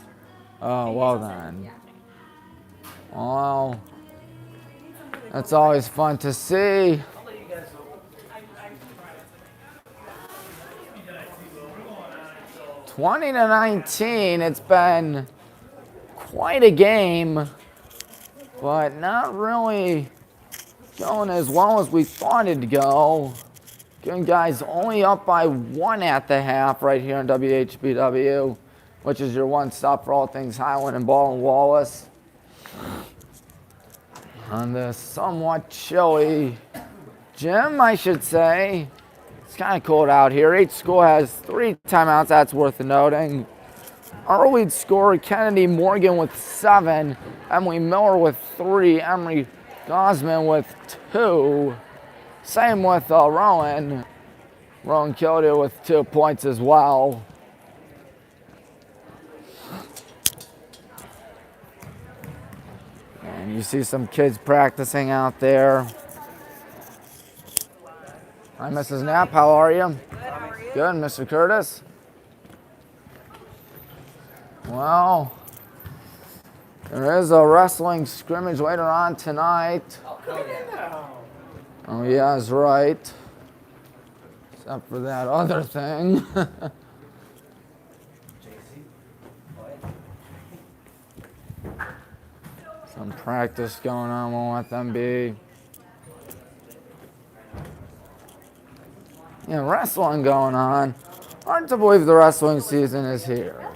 Oh, well then. Well, that's always fun to see. 20-19, it's been quite a game, but not really going as well as we thought it'd go. Good guys only up by 1 at the half right here in WHBW, which is your one stop for all things Highland and Ball and Wallace. On this somewhat chilly gym, I should say. It's kind of cold out here. Each school has 3 timeouts. That's worth noting. Our lead scorer, Kennedy Morgan with 7. Emily Miller with 3. Emery Gosman with 2. Same with Rowan. Rowan killed it with 2 points as well. And you see some kids practicing out there. Hi, Mrs. Knapp. How are you? Good, how are you? Good, Mr. Curtis. Well, there is a wrestling scrimmage later on tonight. Oh, yeah, that's right. Except for that other thing. Some practice going on. Won't let them be. Yeah, wrestling going on. Hard to believe the wrestling season is here.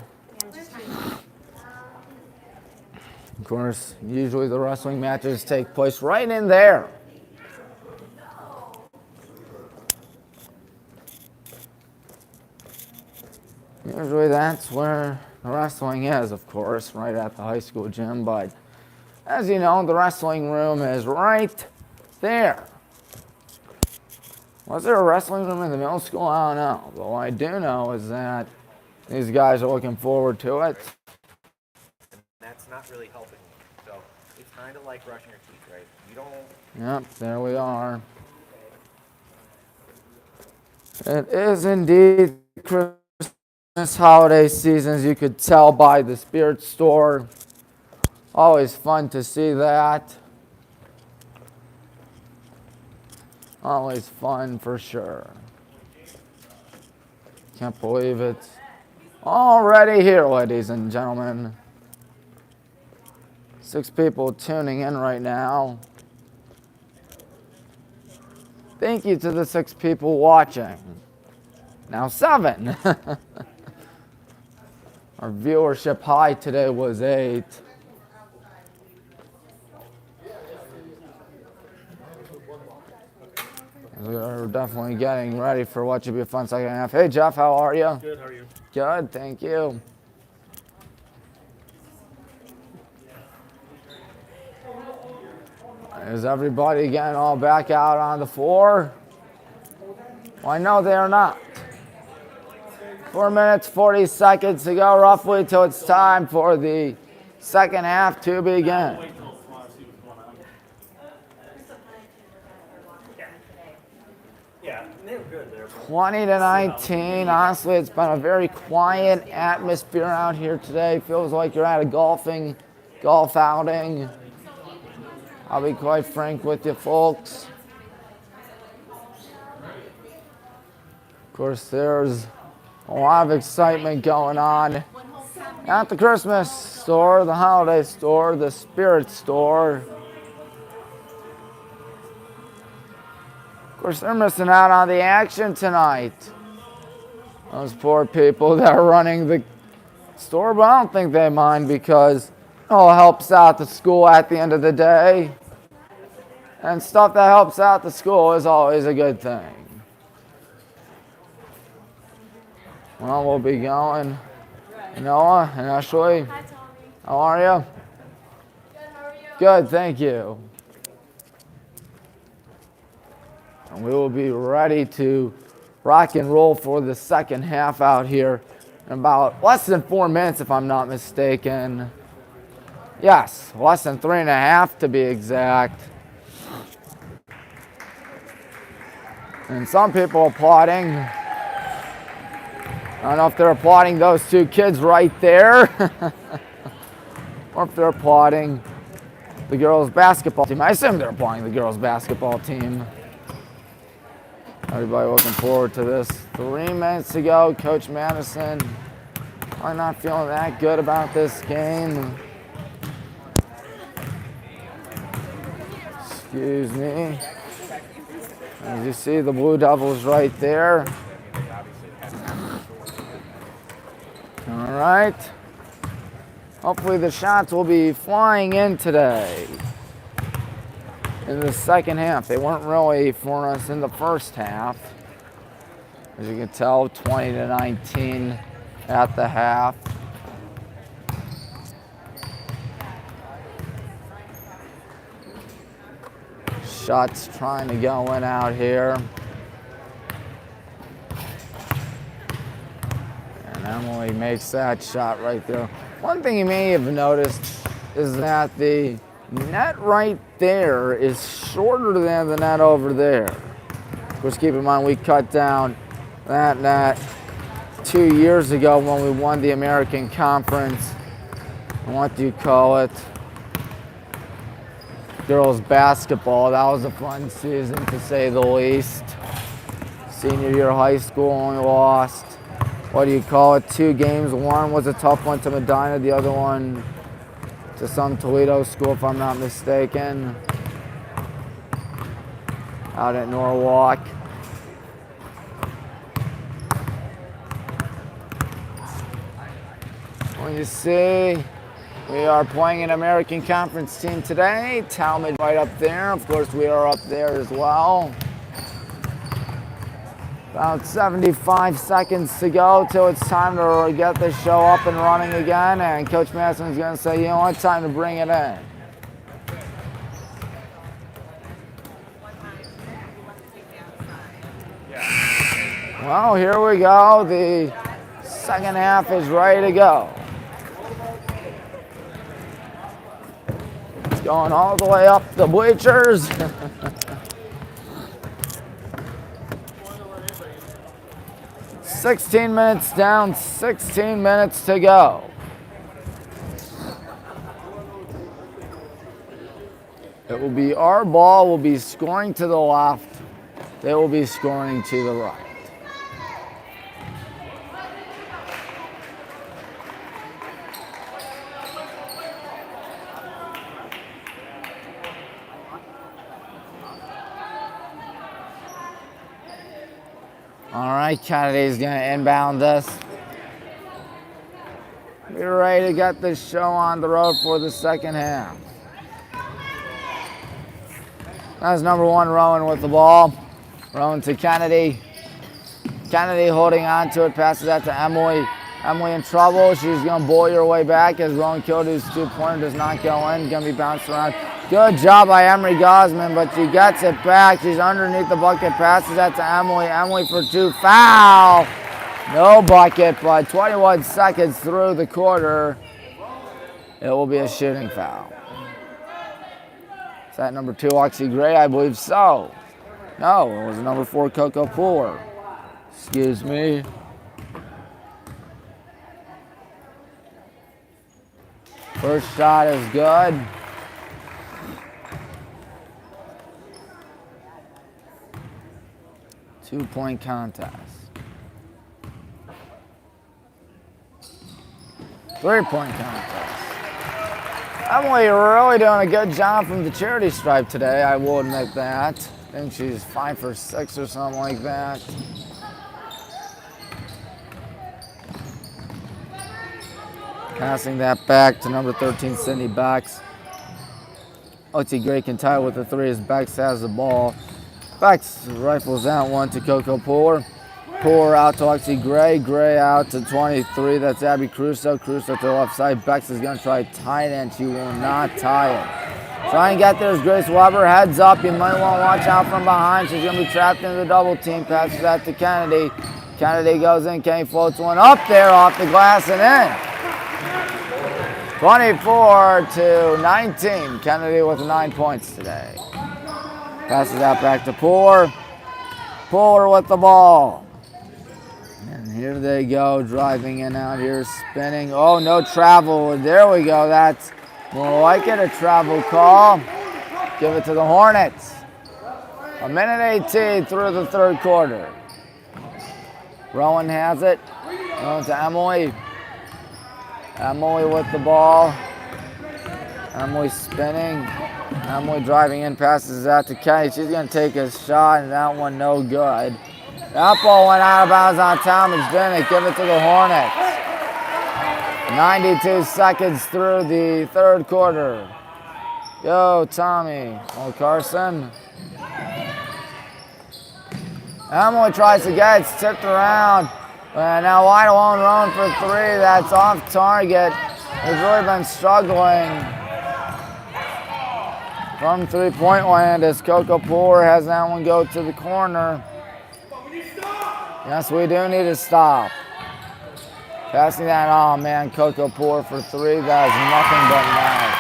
Of course, usually the wrestling matches take place right in there. Usually that's where the wrestling is, of course, right at the high school gym. But as you know, the wrestling room is right there. Was there a wrestling room in the middle school? I don't know. But what I do know is that these guys are looking forward to it. That's not really helping. So it's kind of like brushing your teeth, right? You don't. Yep, there we are. It is indeed Christmas holiday season, as you could tell by the spirit store. Always fun to see that. Always fun for sure. Can't believe it's already here, ladies and gentlemen. 6 people tuning in right now. Thank you to the 6 people watching. Now 7. Our viewership high today was 8. We're definitely getting ready for what should be a fun second half. Hey, Jeff, how are you? Good, how are you? Good, thank you. Is everybody getting all back out on the floor? Well, no, they are not. 4 minutes, 40 seconds to go roughly till it's time for the second half to begin. 20-19. Honestly, it's been a very quiet atmosphere out here today. Feels like you're at a golf outing. I'll be quite frank with you folks. Of course, there's a lot of excitement going on at the Christmas store, the holiday store, the spirit store. Of course, they're missing out on the action tonight. Those poor people that are running the store, but I don't think they mind because it all helps out the school at the end of the day. And stuff that helps out the school is always a good thing. Well, we'll be going. Noah and Ashley, Hi, Tommy. how are you? Good, how are you? Good, thank you. And we will be ready to rock and roll for the second half out here in about less than 4 minutes, if I'm not mistaken. Yes, less than 3.5 to be exact. And some people applauding. I don't know if they're applauding those two kids right there or if they're applauding the girls' basketball team. I assume they're applauding the girls' basketball team. Everybody looking forward to this. 3 minutes to go. Coach Madison, I'm not feeling that good about this game. Excuse me. As you see, the Blue Devils right there. All right. Hopefully the shots will be flying in today. In the second half, they weren't really for us in the first half. As you can tell, 20-19 at the half. Shots trying to go in out here. Emily makes that shot right there. One thing you may have noticed is that the net right there is shorter than the net over there. Of course, keep in mind we cut down that net 2 years ago when we won the American Conference. What do you call it? Girls basketball. That was a fun season to say the least. Senior year of high school, only lost, what do you call it, 2 games. One was a tough one to Medina, the other one to some Toledo school, if I'm not mistaken, out at Norwalk. Well, you see, we are playing an American Conference team today. Tallmadge right up there. Of course, we are up there as well. About 75 seconds to go till it's time to get the show up and running again. And Coach Madison's going to say, you know what, time to bring it in. Well, here we go. The second half is ready to go. It's going all the way up the bleachers. 16 minutes down, 16 minutes to go. It will be our ball will be scoring to the left. They will be scoring to the right. All right, Kennedy's going to inbound this. We're ready to get this show on the road for the second half. That's number 1, Rowan with the ball. Rowan to Kennedy. Kennedy holding on to it, passes that to Emily. Emily in trouble. She's going to bully her way back as Rowan Kildue's 2-pointer does not go in. Going to be bounced around. Good job by Emery Gosman, but she gets it back. She's underneath the bucket, passes that to Emily. Emily for 2, foul. No bucket, but 21 seconds through the quarter, it will be a shooting foul. Is that number 2, Oxy Gray? I believe so. No, it was number 4, Coco Pooler. Excuse me. First shot is good. Two-point contest. Three-point contest. Emily really doing a good job from the charity stripe today, I will admit that. I think she's 5 for 6 or something like that. Passing that back to number 13, Sydney Bex. OT Gray can tie with the three as Bex has the ball. Bex rifles that one to Coco Poor. Poor out to Oxy Gray. Gray out to 23. That's Abby Crusoe. Crusoe to the left side. Bex is going to try to tie it, and she will not tie it. Try and get there is Grace Weber. Heads up. You might want to watch out from behind. She's going to be trapped in the double team. Passes that to Kennedy. Kennedy goes in. Kenny floats one up there off the glass and in. 24 to 19. Kennedy with 9 points today. Passes that back to Poor. Poor with the ball. And here they go, driving in out here, spinning. Oh, no travel. There we go. That's more like it, a travel call. Give it to the Hornets. A minute 18 through the third quarter. Rowan has it. Going to Emily. Emily with the ball. Emily spinning. Emily driving in, passes that to Kenny. She's going to take a shot, and that one no good. That ball went out of bounds on Tallmadge, didn't it? Give it to the Hornets. 92 seconds through the third quarter. Go, Tommy. Oh, Carson. Emily tries to get it, it's tipped around. And now wide alone, Rowan for three. That's off target. They've really been struggling from three-point land as Coco Poor has that one go to the corner. Yes, we do need to stop. Passing that, oh man, Coco Poor for three. That is nothing but net.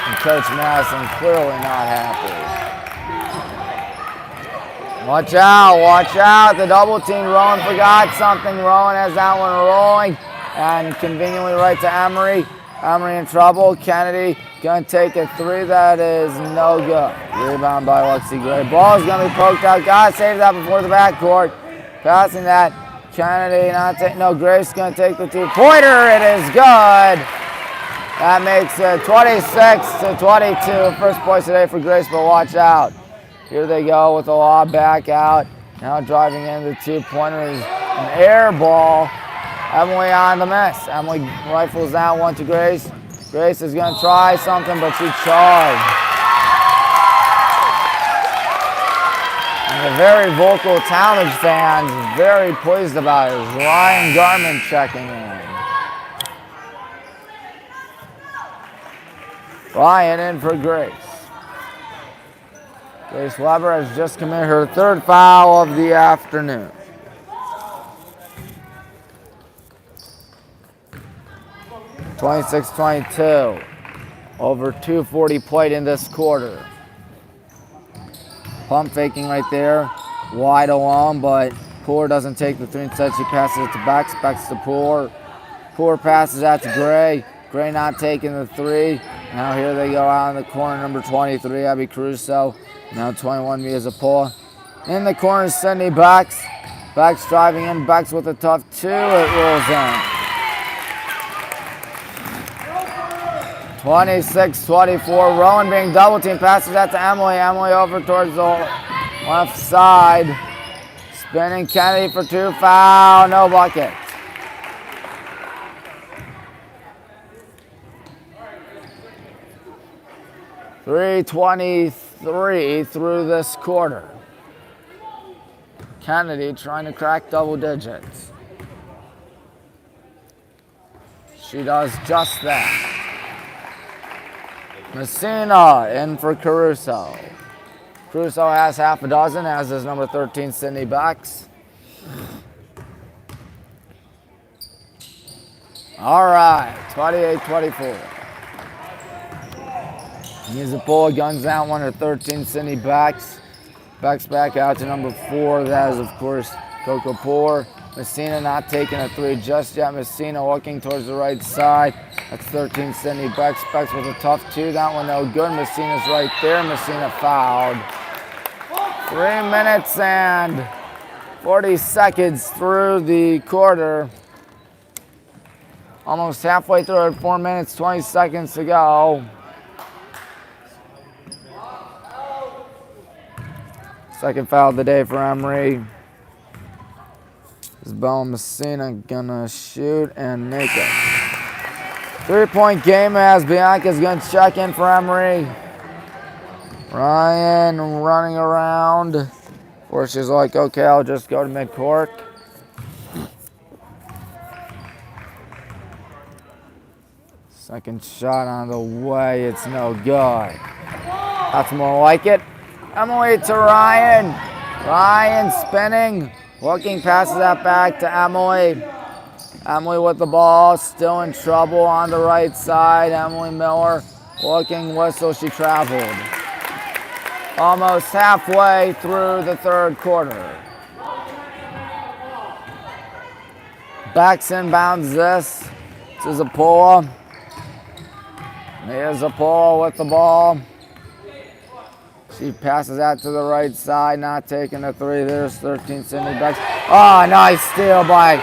And Coach Madison clearly not happy. Watch out, the double team. Rowan forgot something. Rowan has that one rolling. And conveniently right to Emery. Emery in trouble. Kennedy gonna take a three. That is no good. Rebound by Lexi Gray. Ball's gonna be poked out. Gotta save that before the backcourt. Passing that. Kennedy not taking, no, Grace gonna take the two-pointer. It is good. That makes it 26 to 22. First points today for Grace, but watch out. Here they go with the lob back out. Now driving in the two-pointer is an air ball. Emily on the miss. Emily rifles that one to Grace. Grace is going to try something, but she charged. And the very vocal Tallmadge fans very pleased about it. Ryan Garman checking in. Ryan in for Grace. Grace Weber has just committed her third foul of the afternoon. (26-22). Over 2:40 played in this quarter. Pump faking right there. Wide alone, but Poor doesn't take the three. Instead, she passes it to Bex. Bex to Poor. Poor passes out to Gray. Gray not taking the three. Now here they go out in the corner. Number 23, Abby Crusoe. Now 21, Mia Zapola. In the corner, Sydney Bex. Bex driving in. Bex with a tough two. It rolls in. 26-24. Rowan being double teamed. Passes that to Emily. Emily over towards the left side. Spinning Kennedy for two. Foul. No bucket. .323 through this quarter. Kennedy trying to crack double digits. She does just that. Messina in for Caruso. Caruso has half a dozen, as does number 13, Sydney Bex. All right, 28-24. Zapola guns that one to 13, Sydney Bex. Bex back out to number 4. That is, of course, Kokopor. Messina not taking a three just yet. Messina walking towards the right side. That's 13, Sydney Bex. Bex with a tough two. That one no good. Messina's right there. Messina fouled. 3 minutes and 40 seconds through the quarter. Almost halfway through it. 4 minutes, 20 seconds to go. Second foul of the day for Emory. Isabella Messina gonna shoot and make it. 3-point game as Bianca's gonna check in for Emory. Ryan running around. Or she's like, okay, I'll just go to midcourt. Second shot on the way, it's no good. That's more like it. Emily to Ryan. Ryan spinning. Looking, passes that back to Emily. Emily with the ball, still in trouble on the right side. Emily Miller looking, whistle, she traveled. Almost halfway through the third quarter. Backs inbounds this to Zapola. Here's Zapola with the ball. She passes that to the right side, not taking a three. There's 13, Sydney Bex. Oh, nice steal by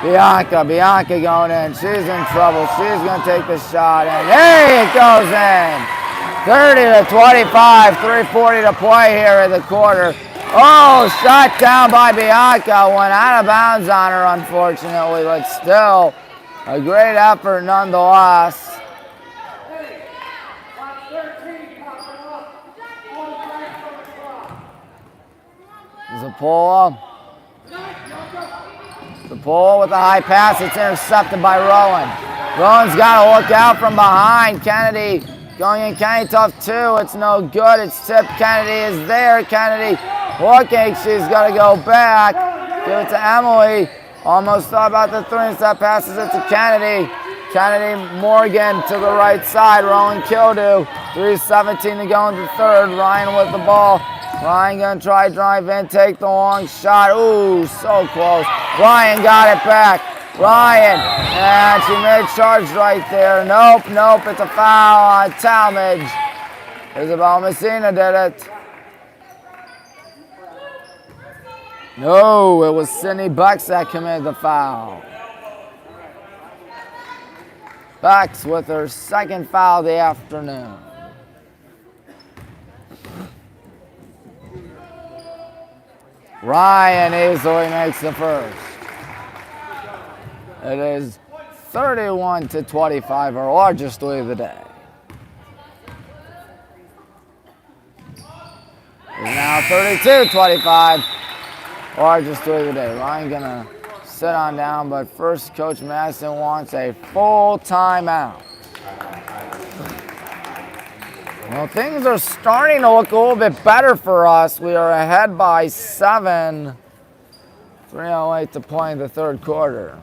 Bianca. Bianca going in. She's in trouble. She's going to take the shot, and hey, it goes in. 30-25, 3:40 to play here in the quarter. Oh, shot down by Bianca. Went out of bounds on her, unfortunately, but still a great effort nonetheless. Zapola. Zapola with a high pass. It's intercepted by Rowan. Rowan's got to look out from behind. Kennedy going in. Kennedy tough two. It's no good. It's tipped. Kennedy is there. Kennedy looking. She's got to go back. Give it to Emily. Almost thought about the three. Instead passes it to Kennedy. Kennedy Morgan to the right side. Rowan Kildu. 3:17 to go in the third. Ryan with the ball. Ryan gonna try drive in, take the long shot. Ooh, so close. Ryan got it back. Ryan, and she made charge right there. Nope, it's a foul on Tallmadge. Isabel Messina did it. No, it was Sydney Bex that committed the foul. Bex with her second foul of the afternoon. Ryan easily makes the first. It is 31-25, our largest lead of the day. It's now 32-25, largest lead of the day. Ryan gonna sit on down, but first Coach Madison wants a full timeout. Well, things are starting to look a little bit better for us. We are ahead by 7. 3:08 to play in the third quarter.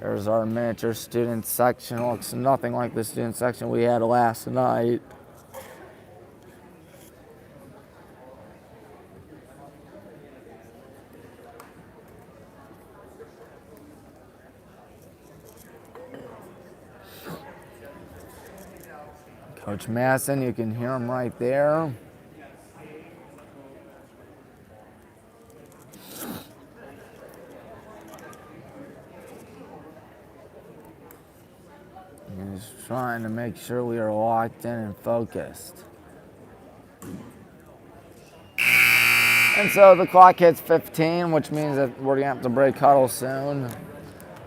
There's our miniature student section. Looks nothing like the student section we had last night. Coach Masson, you can hear him right there. He's trying to make sure we are locked in and focused. And so the clock hits 15, which means that we're going to have to break huddle soon.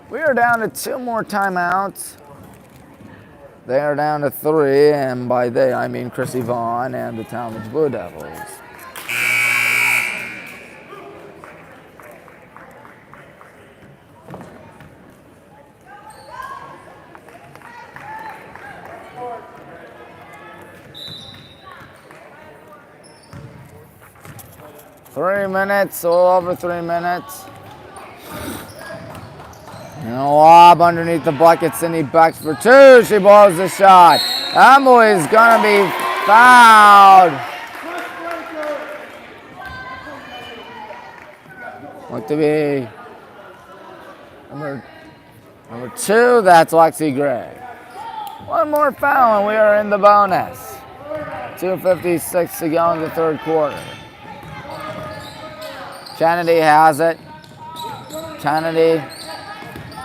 We are down to 2 more timeouts. They are down to 3, and by they I mean Chrissy Vaughn and the Tallmadge Blue Devils. Three minutes, a little over 3 minutes. And a lob underneath the bucket. Sydney Bex for 2. She blows the shot. Emily's going to be fouled. Look to be number 2. That's Lexi Gray. One more foul and we are in the bonus. 2:56 to go in the third quarter. Kennedy has it. Kennedy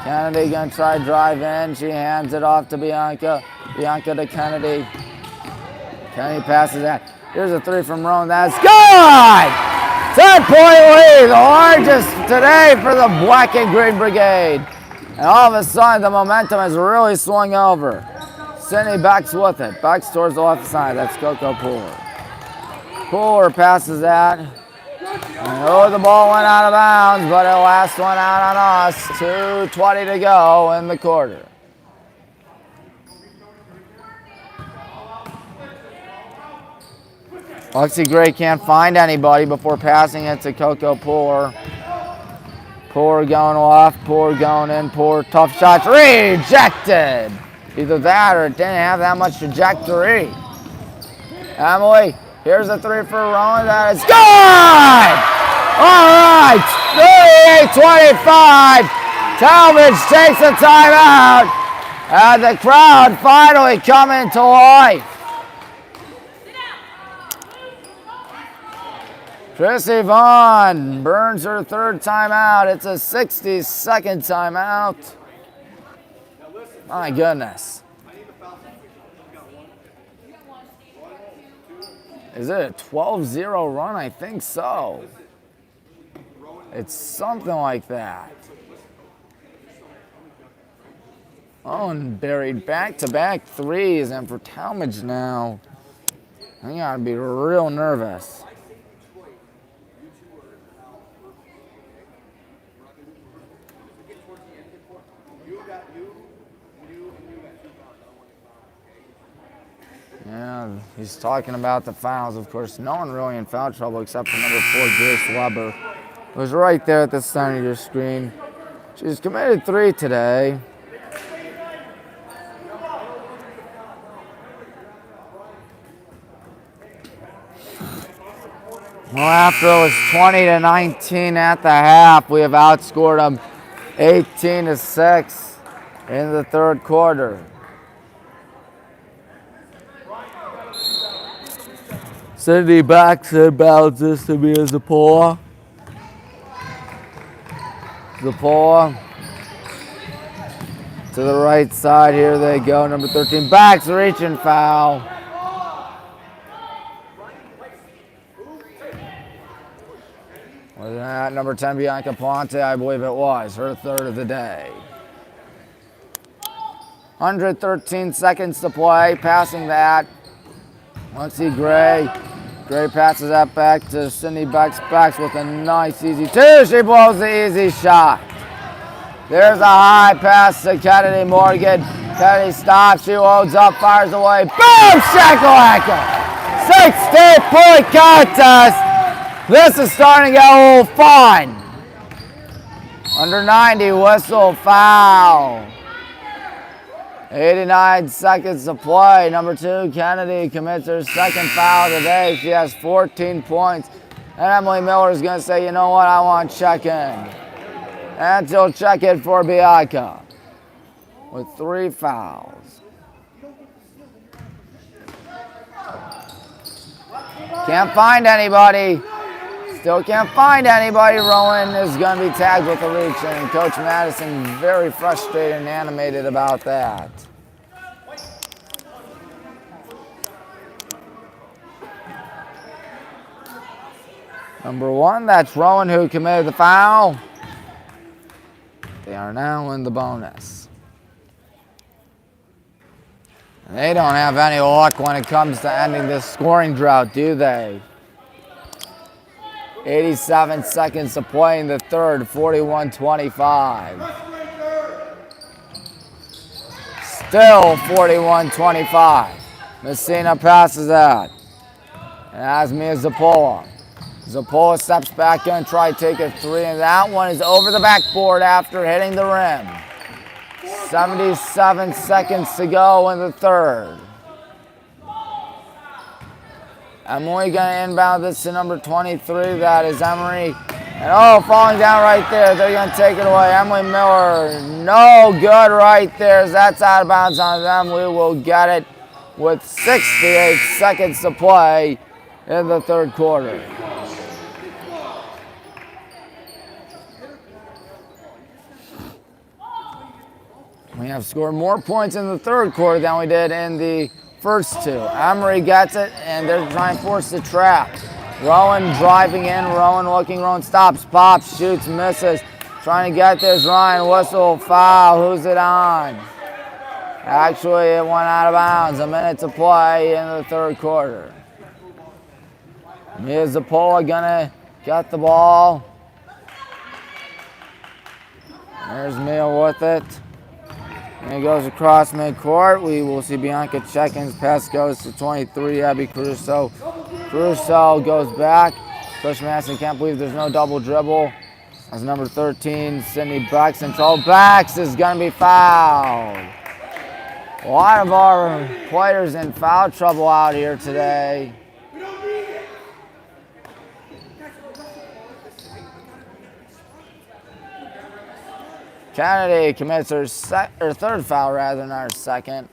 gonna try to drive in. She hands it off to Bianca. Bianca to Kennedy. Kennedy passes that. Here's a 3 from Rowan. That's good! 10-point lead, the largest today for the Black and Green Brigade. And all of a sudden, the momentum has really swung over. Sydney Beck's with it. Beck's towards the left side. That's Coco Pooler. Pooler passes that. And the ball went out of bounds, but the last one out on us. 2:20 to go in the quarter. Lexi Gray can't find anybody before passing it to Coco Pooler. Pooler going left, Pooler going in, Pooler tough shots, rejected. Either that or it didn't have that much trajectory. Emily, here's a 3 for Rowan. That is good! All right, 38-25. Tallmadge takes a timeout. And the crowd finally coming to life. Chrissy Vaughn burns her 3rd timeout. It's a 60-second timeout. My goodness. Is it a 12-0 run? I think so. It's something like that. Oh, and buried back-to-back threes, and for Tallmadge now, I gotta be real nervous. Yeah, he's talking about the fouls. Of course, no one really in foul trouble except for number 4, Grace Weber. It was right there at the center of your screen. She's committed 3 today. Well, after it was 20-19 at the half, we have outscored them 18-6 in the third quarter. Cindy backs and bounds this to me as Zapola. Zapola to the right side. Here they go. Number 13 backs, reaching foul. Was that number 10 Bianca Ponte? I believe it was. Her 3rd of the day. 113 seconds to play. Passing that. Let's see Gray. Gray passes that back to Cindy Beck's with a nice easy 2. She blows the easy shot. There's a high pass to Kennedy Morgan. Kennedy stops. She loads up, fires away. Boom! Shakalaka! 16-point contest. This is starting to get a little fun. Under 90, whistle, foul. 89 seconds to play. Number 2, Kennedy commits her 2nd foul today. She has 14 points. And Emily Miller is going to say, you know what, I want to check in. And she'll check in for Bianca with 3 fouls. Can't find anybody. Still can't find anybody. Rowan is going to be tagged with a reach, and Coach Madison very frustrated and animated about that. Number 1, that's Rowan who committed the foul. They are now in the bonus. They don't have any luck when it comes to ending this scoring drought, do they? 87 seconds to play in the third, 41-25. Still 41-25. Messina passes that. And Asmia Zapola. Zapola steps back in, try to take a 3, and that one is over the backboard after hitting the rim. 77 seconds to go in the third. Emily going to inbound this to number 23. That is Emery And oh, falling down right there. They're going to take it away. Emily Miller, no good right there. That's out of bounds on them. We will get it with 68 seconds to play in the third quarter. We have scored more points in the third quarter than we did in the first two. Emery gets it, and they're trying to force the trap. Rowan driving in, Rowan looking, Rowan stops, pops, shoots, misses. Trying to get this, Ryan, whistle, foul, who's it on? Actually, it went out of bounds. A minute to play in the third quarter. Mia Zappola gonna get the ball. There's Mia with it. And it goes across midcourt. We will see Bianca Check-ins. Pass goes to 23, Abby Caruso. Caruso goes back. Coach Madison can't believe there's no double dribble. That's number 13, Sydney Bucks in trouble. Bucks is going to be fouled. A lot of our players in foul trouble out here today. Kennedy commits her third foul rather than our second.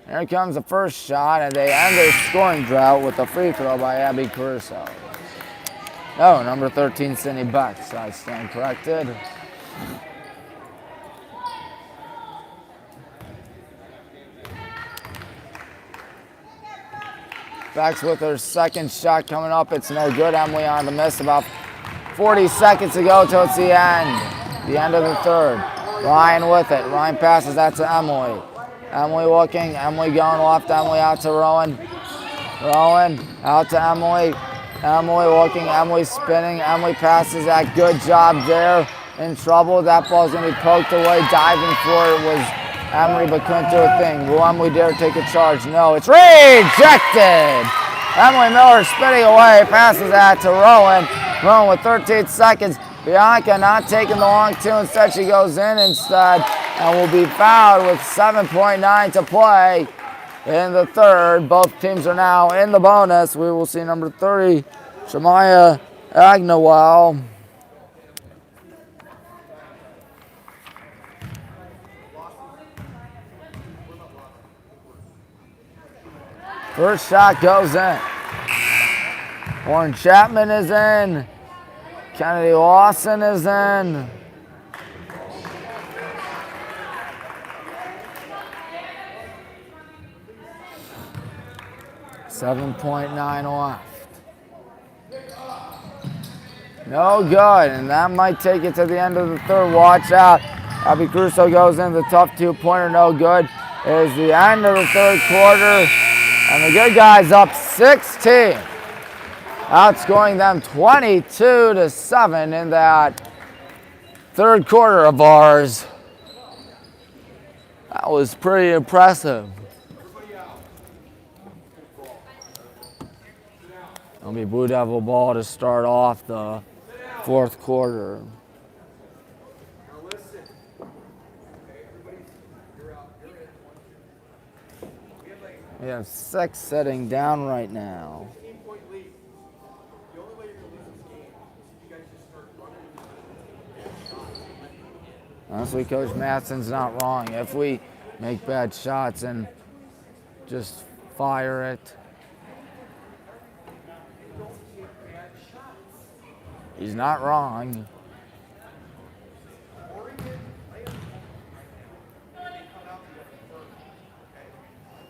Here comes the first shot, and they end their scoring drought with a free throw by Abby Caruso. No, number 13, Sydney Bucks. I stand corrected. Bucks with her second shot coming up. It's no good. Emily on the miss about 40 seconds to go till it's the end of the third. Ryan with it. Ryan passes that to Emily. Emily looking, Emily going left, Emily out to Rowan. Rowan out to Emily. Emily looking, Emily spinning, Emily passes that. Good job there. In trouble. That ball's going to be poked away. Diving for it was Emery, but couldn't do a thing. Will Emily dare take a charge? No, it's rejected. Emily Miller spinning away, passes that to Rowan. Rowan with 13 seconds. Bianca not taking the long two. Instead, she goes in instead and will be fouled with 7.9 to play in the third. Both teams are now in the bonus. We will see number 30, Shamaya Agnawal. First shot goes in. Warren Chapman is in. Kennedy Lawson is in. .9 left. No good, and that might take it to the end of the third. Watch out. Abby Crusoe goes in. The tough two-pointer, no good. It is the end of the third quarter, and the good guys up 16. Outscoring them 22-7 in that third quarter of ours. That was pretty impressive. It'll be Blue Devil ball to start off the fourth quarter. We have 6 sitting down right now. Honestly, Coach Matson's not wrong. If we make bad shots and just fire it, he's not wrong.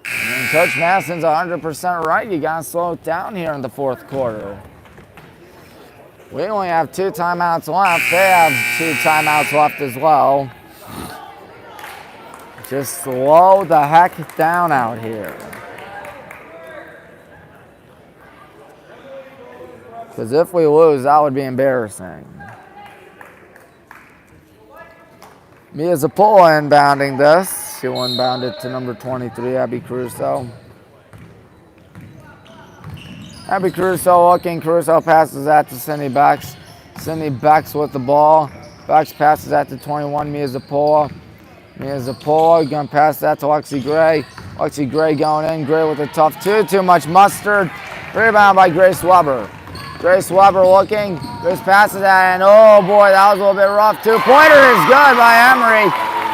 And Coach Madison's 100% right. You got to slow it down here in the fourth quarter. We only have 2 timeouts left. They have 2 timeouts left as well. Just slow the heck down out here. Because if we lose, that would be embarrassing. Mia Zappola inbounding this. She will inbound it to number 23, Abby Caruso. Abby Caruso looking. Caruso passes that to Cindy Bex. Cindy Bex with the ball. Bex passes that to 21, Mia Zappola. Mia Zappola going to pass that to Lexi Gray. Lexi Gray going in. Gray with a tough two. Too much mustard. Rebound by Grace Weber. Grace Weber looking. Grace passes that, and oh boy, that was a little bit rough. 2-pointer is good by Emery.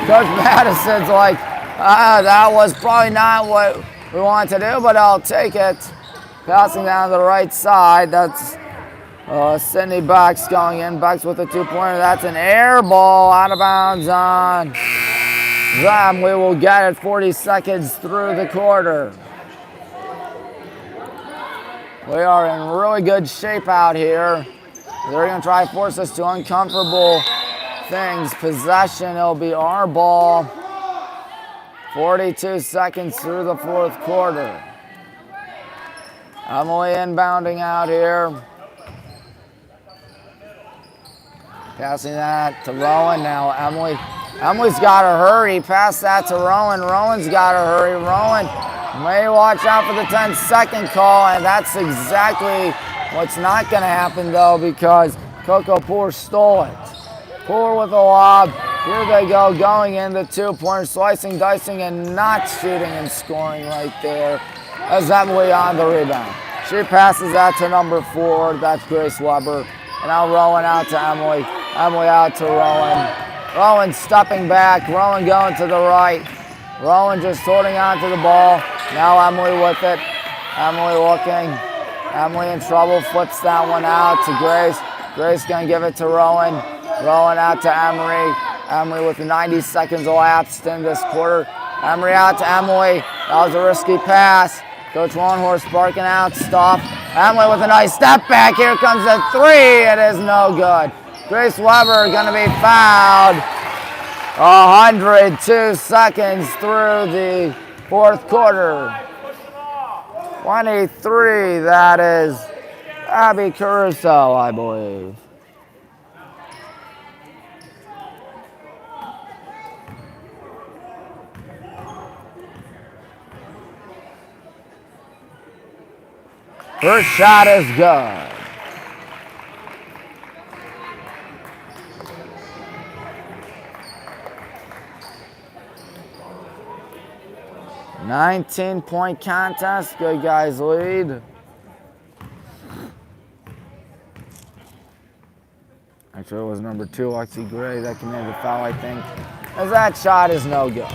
Coach Madison's like, that was probably not what we wanted to do, but I'll take it. Passing down to the right side. That's Sydney Bucks going in. Bucks with a 2-pointer. That's an air ball out of bounds on them. We will get it 40 seconds through the quarter. We are in really good shape out here. They're going to try to force us to uncomfortable things. Possession, it'll be our ball. 42 seconds through the fourth quarter. Emily inbounding out here. Passing that to Rowan now. Emily's got to hurry. Pass that to Rowan. Rowan's got to hurry. Rowan may watch out for the 10-second call, and that's exactly what's not going to happen, though, because Coco Poor stole it. Poor with a lob. Here they go, going in the 2-pointer, slicing, dicing, and not shooting and scoring right there. As Emily on the rebound. She passes that to number 4. That's Grace Weber. And now Rowan out to Emily. Emily out to Rowan. Rowan stepping back. Rowan going to the right. Rowan just holding on to the ball. Now Emily with it. Emily looking. Emily in trouble. Flips that one out to Grace. Grace going to give it to Rowan. Rowan out to Emery. Emery with 90 seconds elapsed in this quarter. Emery out to Emily. That was a risky pass. Coach Longhorse barking out. Stop. Emily with a nice step back. Here comes the 3. It is no good. Grace Weber going to be fouled. 102 seconds through the fourth quarter. 23, that is Abby Caruso, I believe. First shot is good. $19-point contest. Good guys lead. Actually, it was number 2, Lexi Gray, that committed the foul, I think. As that shot is no good.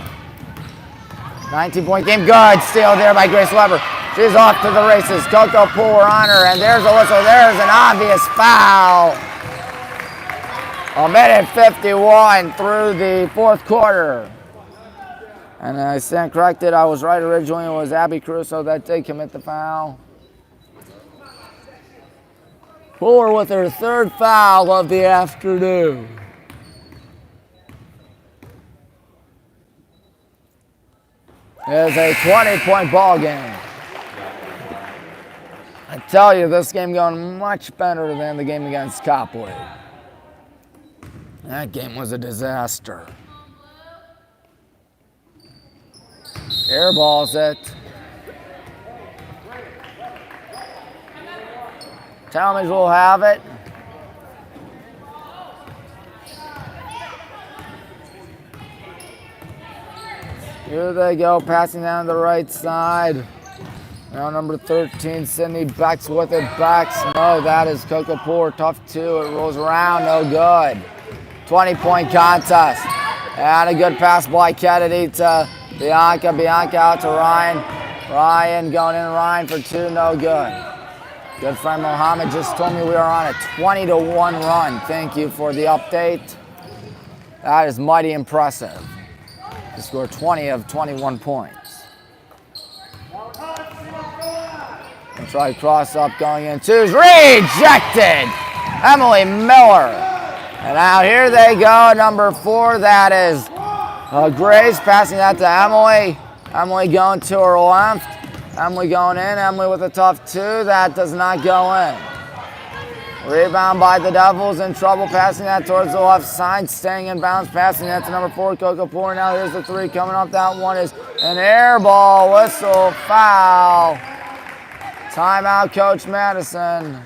19-point game. Good steal there by Grace Weber. She's off to the races. Coco Poor on her, and there's a whistle. There's an obvious foul. 1:51 through the fourth quarter. And I stand corrected. I was right originally. It was Abby Caruso that did commit the foul. Poor with her 3rd foul of the afternoon. It is a 20-point ball game. I tell you, this game going much better than the game against Copley. That game was a disaster. Airballs it. Tallmadge will have it. Here they go, passing down the right side. Now number 13, Sydney Becks with it. Becks, no, that is Coco Poor. Tough 2, it rolls around, no good. 20-point contest. And a good pass by Kennedy to Bianca. Bianca out to Ryan. Ryan going in, Ryan for 2, no good. Good friend Mohammed just told me we are on a 20-1 run. Thank you for the update. That is mighty impressive. To score 20 of 21 points. And try cross up going in 2's rejected. Emily Miller. And now here they go, number 4. That is Grace passing that to Emily. Emily going to her left. Emily going in. Emily with a tough 2. That does not go in. Rebound by the Devils, in trouble, passing that towards the left side, staying in bounds, passing that to number 4, Coco Poor. Now here's the 3 coming off. That one is an air ball, whistle, foul. Timeout, Coach Madison.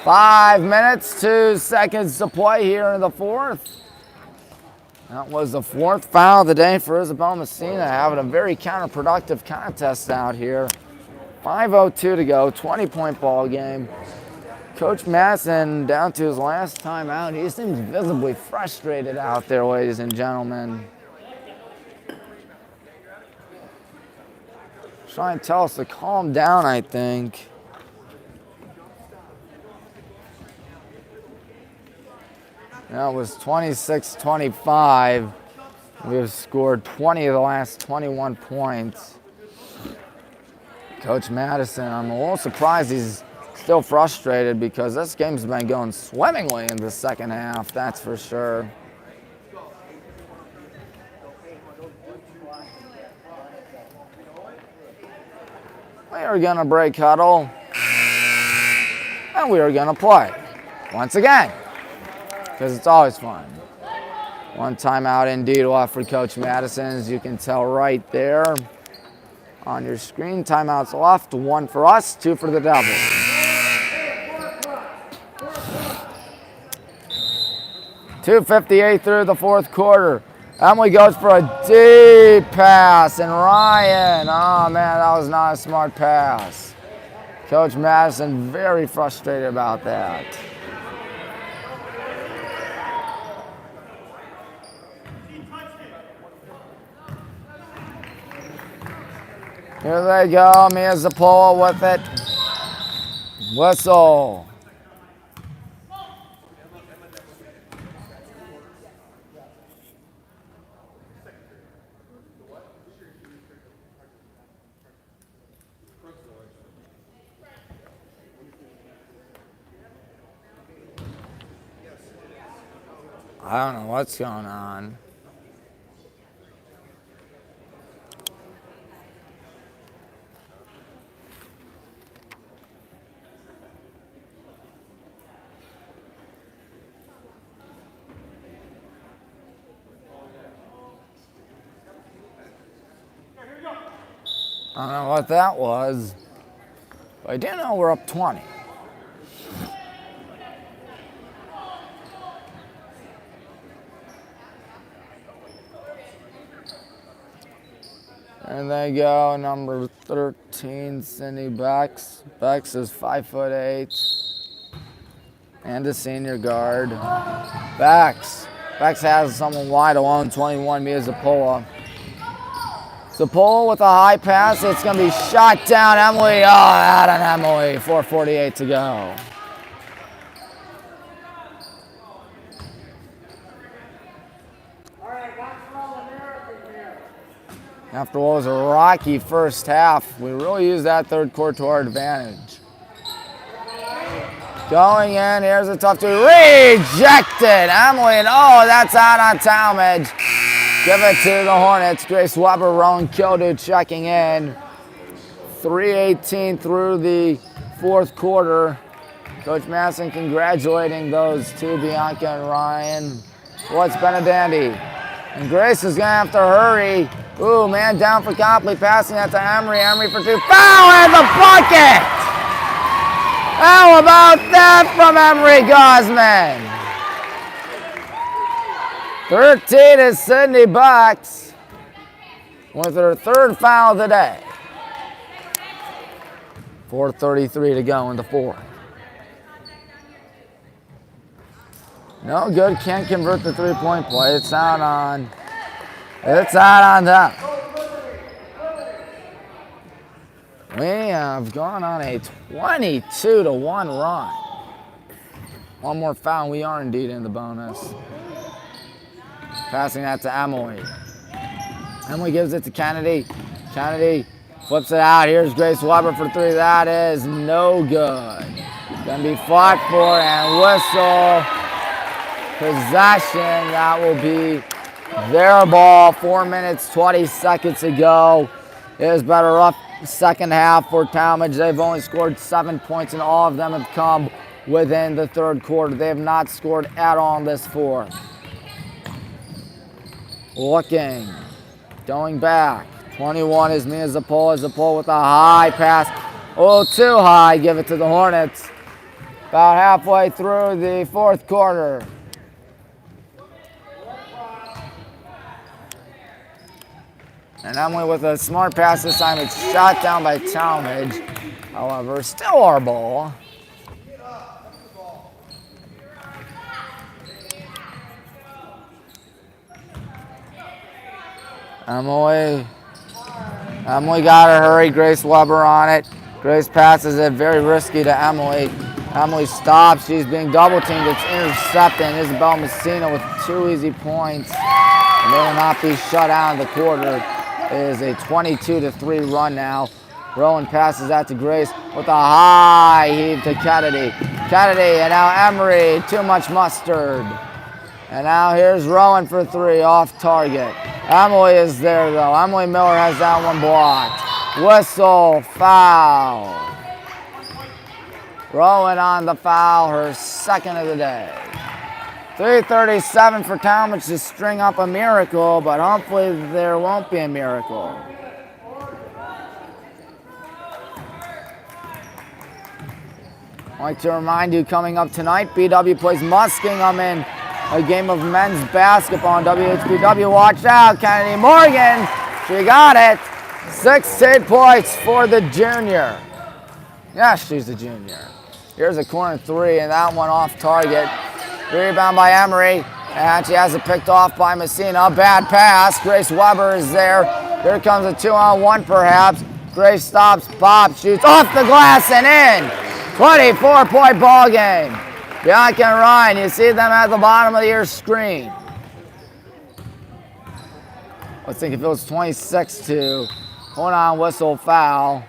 Five minutes, 2 seconds to play here in the fourth. That was the 4th foul of the day for Isabel Messina, having a very counterproductive contest out here. 5:02 to go, 20-point ball game. Coach Madison down to his last time out. He seems visibly frustrated out there, ladies and gentlemen. Trying to tell us to calm down, I think. That was 26-25. We have scored 20 of the last 21 points. Coach Madison, I'm a little surprised he's still frustrated because this game's been going swimmingly in the second half, that's for sure. We are gonna break huddle, and we are gonna play once again, because it's always fun. One timeout indeed left for Coach Madison, as you can tell right there on your screen. Timeouts left, 1 for us, 2 for the Devils. .258 through the fourth quarter. Emily goes for a deep pass, and Ryan, oh man, that was not a smart pass. Coach Madison very frustrated about that. Here they go, Mia Zappola with it. Whistle. I don't know what's going on. I don't know what that was, but I do know we're up 20. And they go, number 13, Cindy Bex. Bex is 5'8", and a senior guard. Bex has someone wide alone, 21, Mia Zappola. Zappola with a high pass, it's gonna be shot down, Emily, out on Emily, 4:48 to go. After what was a rocky first half, we really used that third quarter to our advantage. Going in, here's a tough two, rejected, Emily, and that's out on Tallmadge. Give it to the Hornets. Grace Weber, Rowan Kildu checking in. 3:18 through the fourth quarter. Coach Madison congratulating those two, Bianca and Ryan. Well, it's been a dandy. And Grace is going to have to hurry. Ooh, man down for Copley, passing that to Emery. Emery for two. Foul in the bucket! How about that from Emery Gosman? 13 is Sydney Bucks with her third foul of the day. 4:33 to go in the fourth. No good, can't convert the three-point play. It's out on them. We have gone on a 22-1 run. One more foul, and we are indeed in the bonus. Passing that to Emily. Emily gives it to Kennedy. Kennedy flips it out. Here's Grace Weber for three. That is no good. Gonna be fought for and whistle. Possession. That will be their ball. 4 minutes, 20 seconds to go. It has been a rough second half for Tallmadge. They've only scored 7 points, and all of them have come within the third quarter. They have not scored at all in this fourth. Looking, going back. 21 is Mia Zappola. Zappola with a high pass. Oh, too high. Give it to the Hornets. About halfway through the fourth quarter. And Emily with a smart pass this time. It's shot down by Tallmadge. However, still our ball. Emily got to hurry. Grace Weber on it. Grace passes it very risky to Emily. Emily stops. She's being double teamed. It's intercepted. Isabel Messina with 2 easy points. And they will not be shut out in the quarter. It is a 22-3 run now. Rowan passes that to Grace with a high heave to Kennedy. Kennedy and now Emery. Too much mustard. And now here's Rowan for 3 off target. Emily is there though. Emily Miller has that one blocked. Whistle, foul. Rowan on the foul, her second of the day. 3:37 for Tallmadge to string up a miracle, but hopefully there won't be a miracle. I'd like to remind you, coming up tonight, BW plays Muskingum in a game of men's basketball on WHBW. Watch out, Kennedy Morgan. She got it. 16 points for the junior. Yeah, she's a junior. Here's a corner 3, and that one off target. Rebound by Emery, and she has it picked off by Messina. Bad pass. Grace Weber is there. Here comes a 2-on-1 perhaps. Grace stops, pops, shoots off the glass and in. 24-point ball game. Bianca and Ryan, you see them at the bottom of your screen. Let's think if it was 26-2. Hold on, whistle, foul.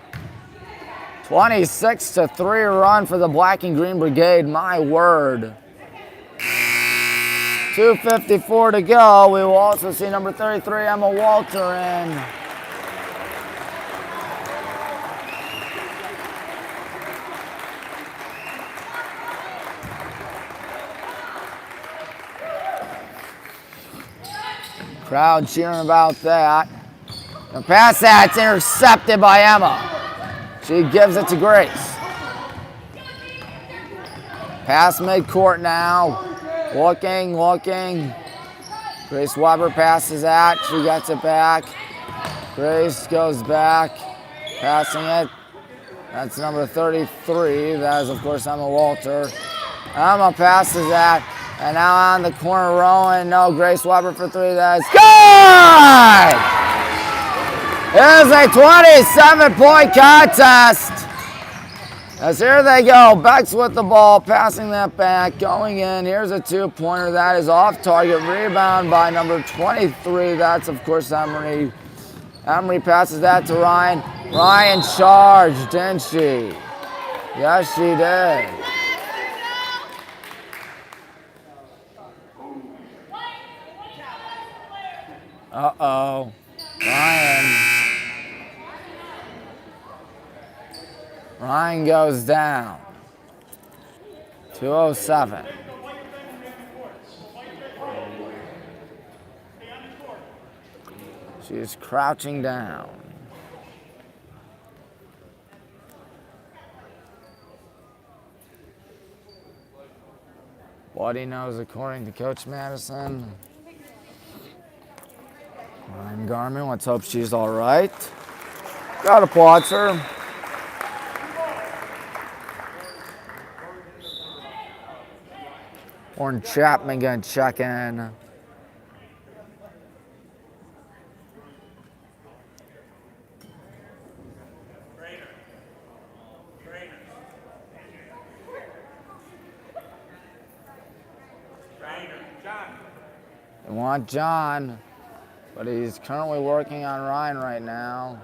26-3 run for the Black and Green Brigade, my word. 2:54 to go. We will also see number 33, Emma Walter, in. Crowd cheering about that. The pass that's intercepted by Emma. She gives it to Grace. Pass midcourt now. Looking. Grace Weber passes that. She gets it back. Grace goes back. Passing it. That's number 33. That is, of course, Emma Walter. Emma passes that. And now on the corner, Rowan. No, Grace Weber for 3. That's good! It is a 27-point contest. As here they go. Bex with the ball, passing that back, going in. Here's a 2-pointer. That is off target. Rebound by number 23. That's, of course, Emery. Emery passes that to Ryan. Ryan charged, didn't she? Yes, she did. Uh-oh. Ryan goes down. 2:07. She is crouching down. Bloody nose, according to Coach Madison. Ryan Garman, let's hope she's all right. Gotta applaud her. Warren Chapman gonna check in. They want John, but he's currently working on Ryan right now.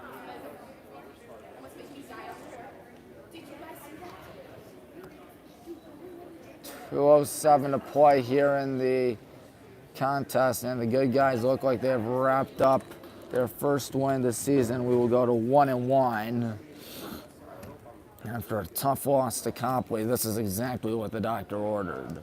.207 to play here in the contest, and the good guys look like they have wrapped up their first win this season. We will go to 1-1. After a tough loss to Copley, this is exactly what the doctor ordered.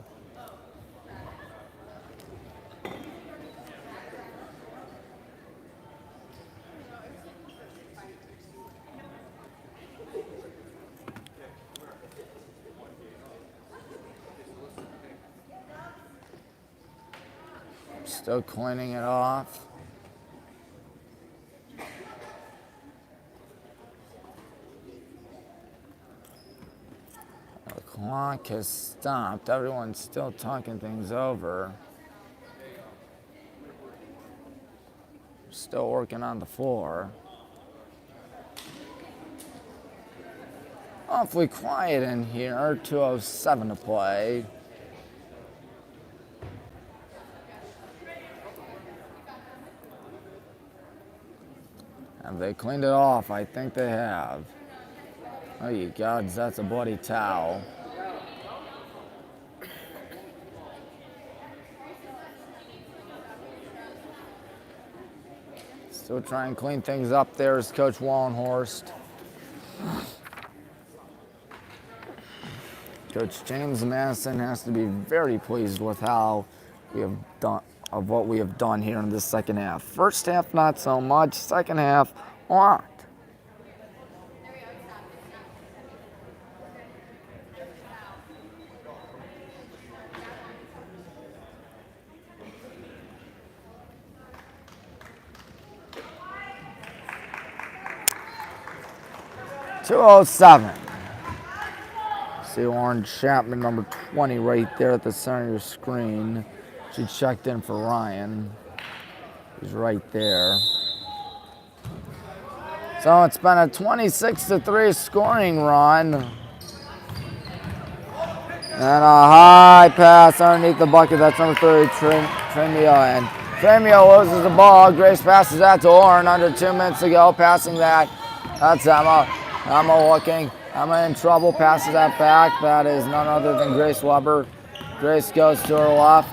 Still cleaning it off. Clock has stopped. Everyone's still talking things over. Still working on the floor. Awfully quiet in here. 2:07 to play. Have they cleaned it off? I think they have. Oh, you gods, that's a bloody towel. Still trying to clean things up there is Coach Wallenhorst. Coach James Madison has to be very pleased with how we have done, of what we have done here in the second half. First half, not so much. Second half, a lot. .207. See Orange Chapman, number 20, right there at the center of your screen. She checked in for Ryan. He's right there. So it's been a 26-3 scoring run. And a high pass underneath the bucket. That's number 30, Tremio. And Tremio loses the ball. Grace passes that to Orrin under 2 minutes to go. Passing that. That's Emma. Emma looking. Emma in trouble. Passes that back. That is none other than Grace Weber. Grace goes to her left.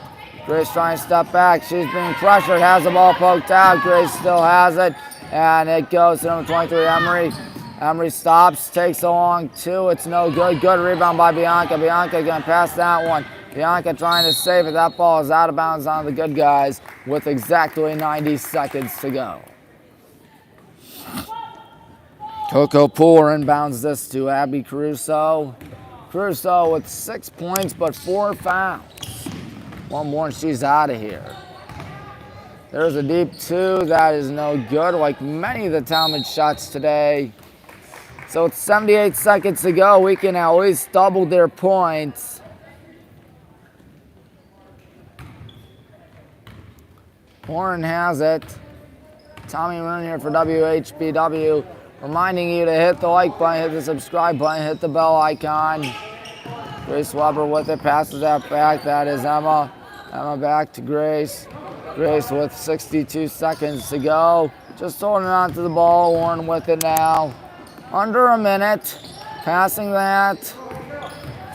Grace trying to step back. She's being pressured. Has the ball poked out. Grace still has it. And it goes to number 23, Emery. Emery stops. Takes a long two. It's no good. Good rebound by Bianca. Bianca going to pass that one. Bianca trying to save it. That ball is out of bounds on the good guys with exactly 90 seconds to go. Coco Pooler inbounds this to Abby Caruso. Caruso with 6 points but 4 fouls. One more and she's out of here. There's a deep two. That is no good, like many of the Tallmadge shots today. So it's 78 seconds to go. We can at least double their points. Warren has it. Tommy Moon here for WHBW. Reminding you to hit the like button, hit the subscribe button, hit the bell icon. Grace Weber with it, passes that back. That is Emma. Emma back to Grace. Grace with 62 seconds to go. Just holding on to the ball. Warren with it now. Under a minute. Passing that.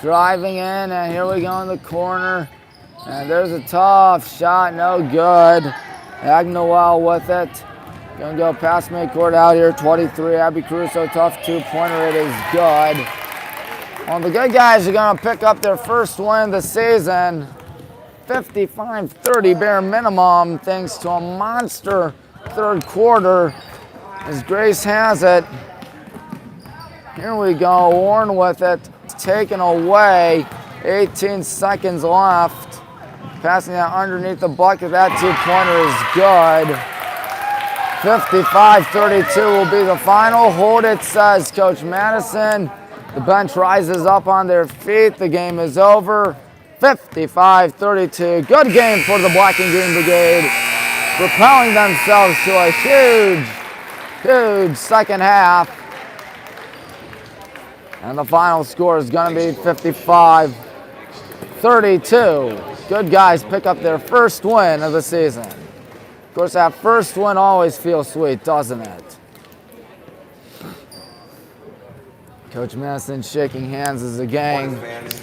Driving in, and here we go in the corner. And there's a tough shot, no good. Agnowell with it. Gonna go past midcourt out here, 23, Abby Caruso, tough two-pointer, it is good. Well, the good guys are gonna pick up their first win of the season. 55-30 bare minimum, thanks to a monster third quarter, as Grace has it. Here we go, Warren with it, taken away, 18 seconds left. Passing that underneath the bucket, that two-pointer is good. 55-32 will be the final. Hold it, says Coach Madison. The bench rises up on their feet. The game is over. 55-32. Good game for the Black and Green Brigade, propelling themselves to a huge second half. And the final score is going to be 55-32. Good guys pick up their first win of the season. Of course, that first one always feels sweet, doesn't it? Coach Madison shaking hands as a gang. Fans, the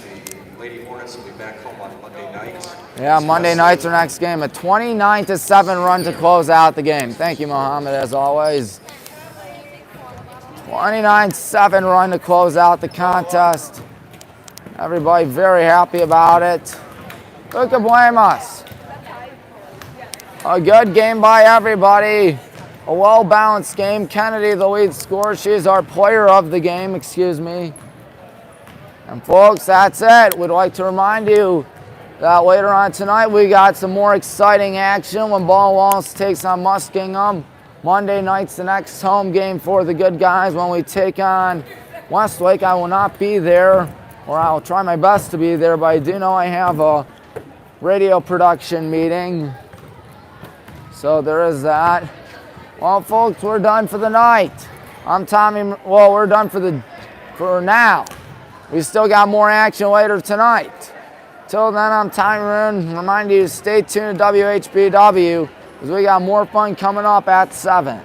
Lady Hornets will be back home on Monday night. Yeah, Monday night's our next game. A 29-7 run to close out the game. Thank you, Mohammed, as always. 29-7 run to close out the contest. Everybody very happy about it. Who could blame us? A good game by everybody. A well-balanced game. Kennedy, the lead scorer. She's our player of the game, excuse me. And folks, that's it. We'd like to remind you that later on tonight we got some more exciting action when Ball Walls takes on Muskingum. Monday night's the next home game for the good guys when we take on Westlake. I will not be there. or I'll try my best to be there, but I do know I have a radio production meeting. So there is that. Well, folks, we're done for the night. I'm Tommy. Well, we're done for now. We still got more action later tonight. Till then, I'm Tommy Maroon. Remind you to stay tuned to WHBW because we got more fun coming up at 7.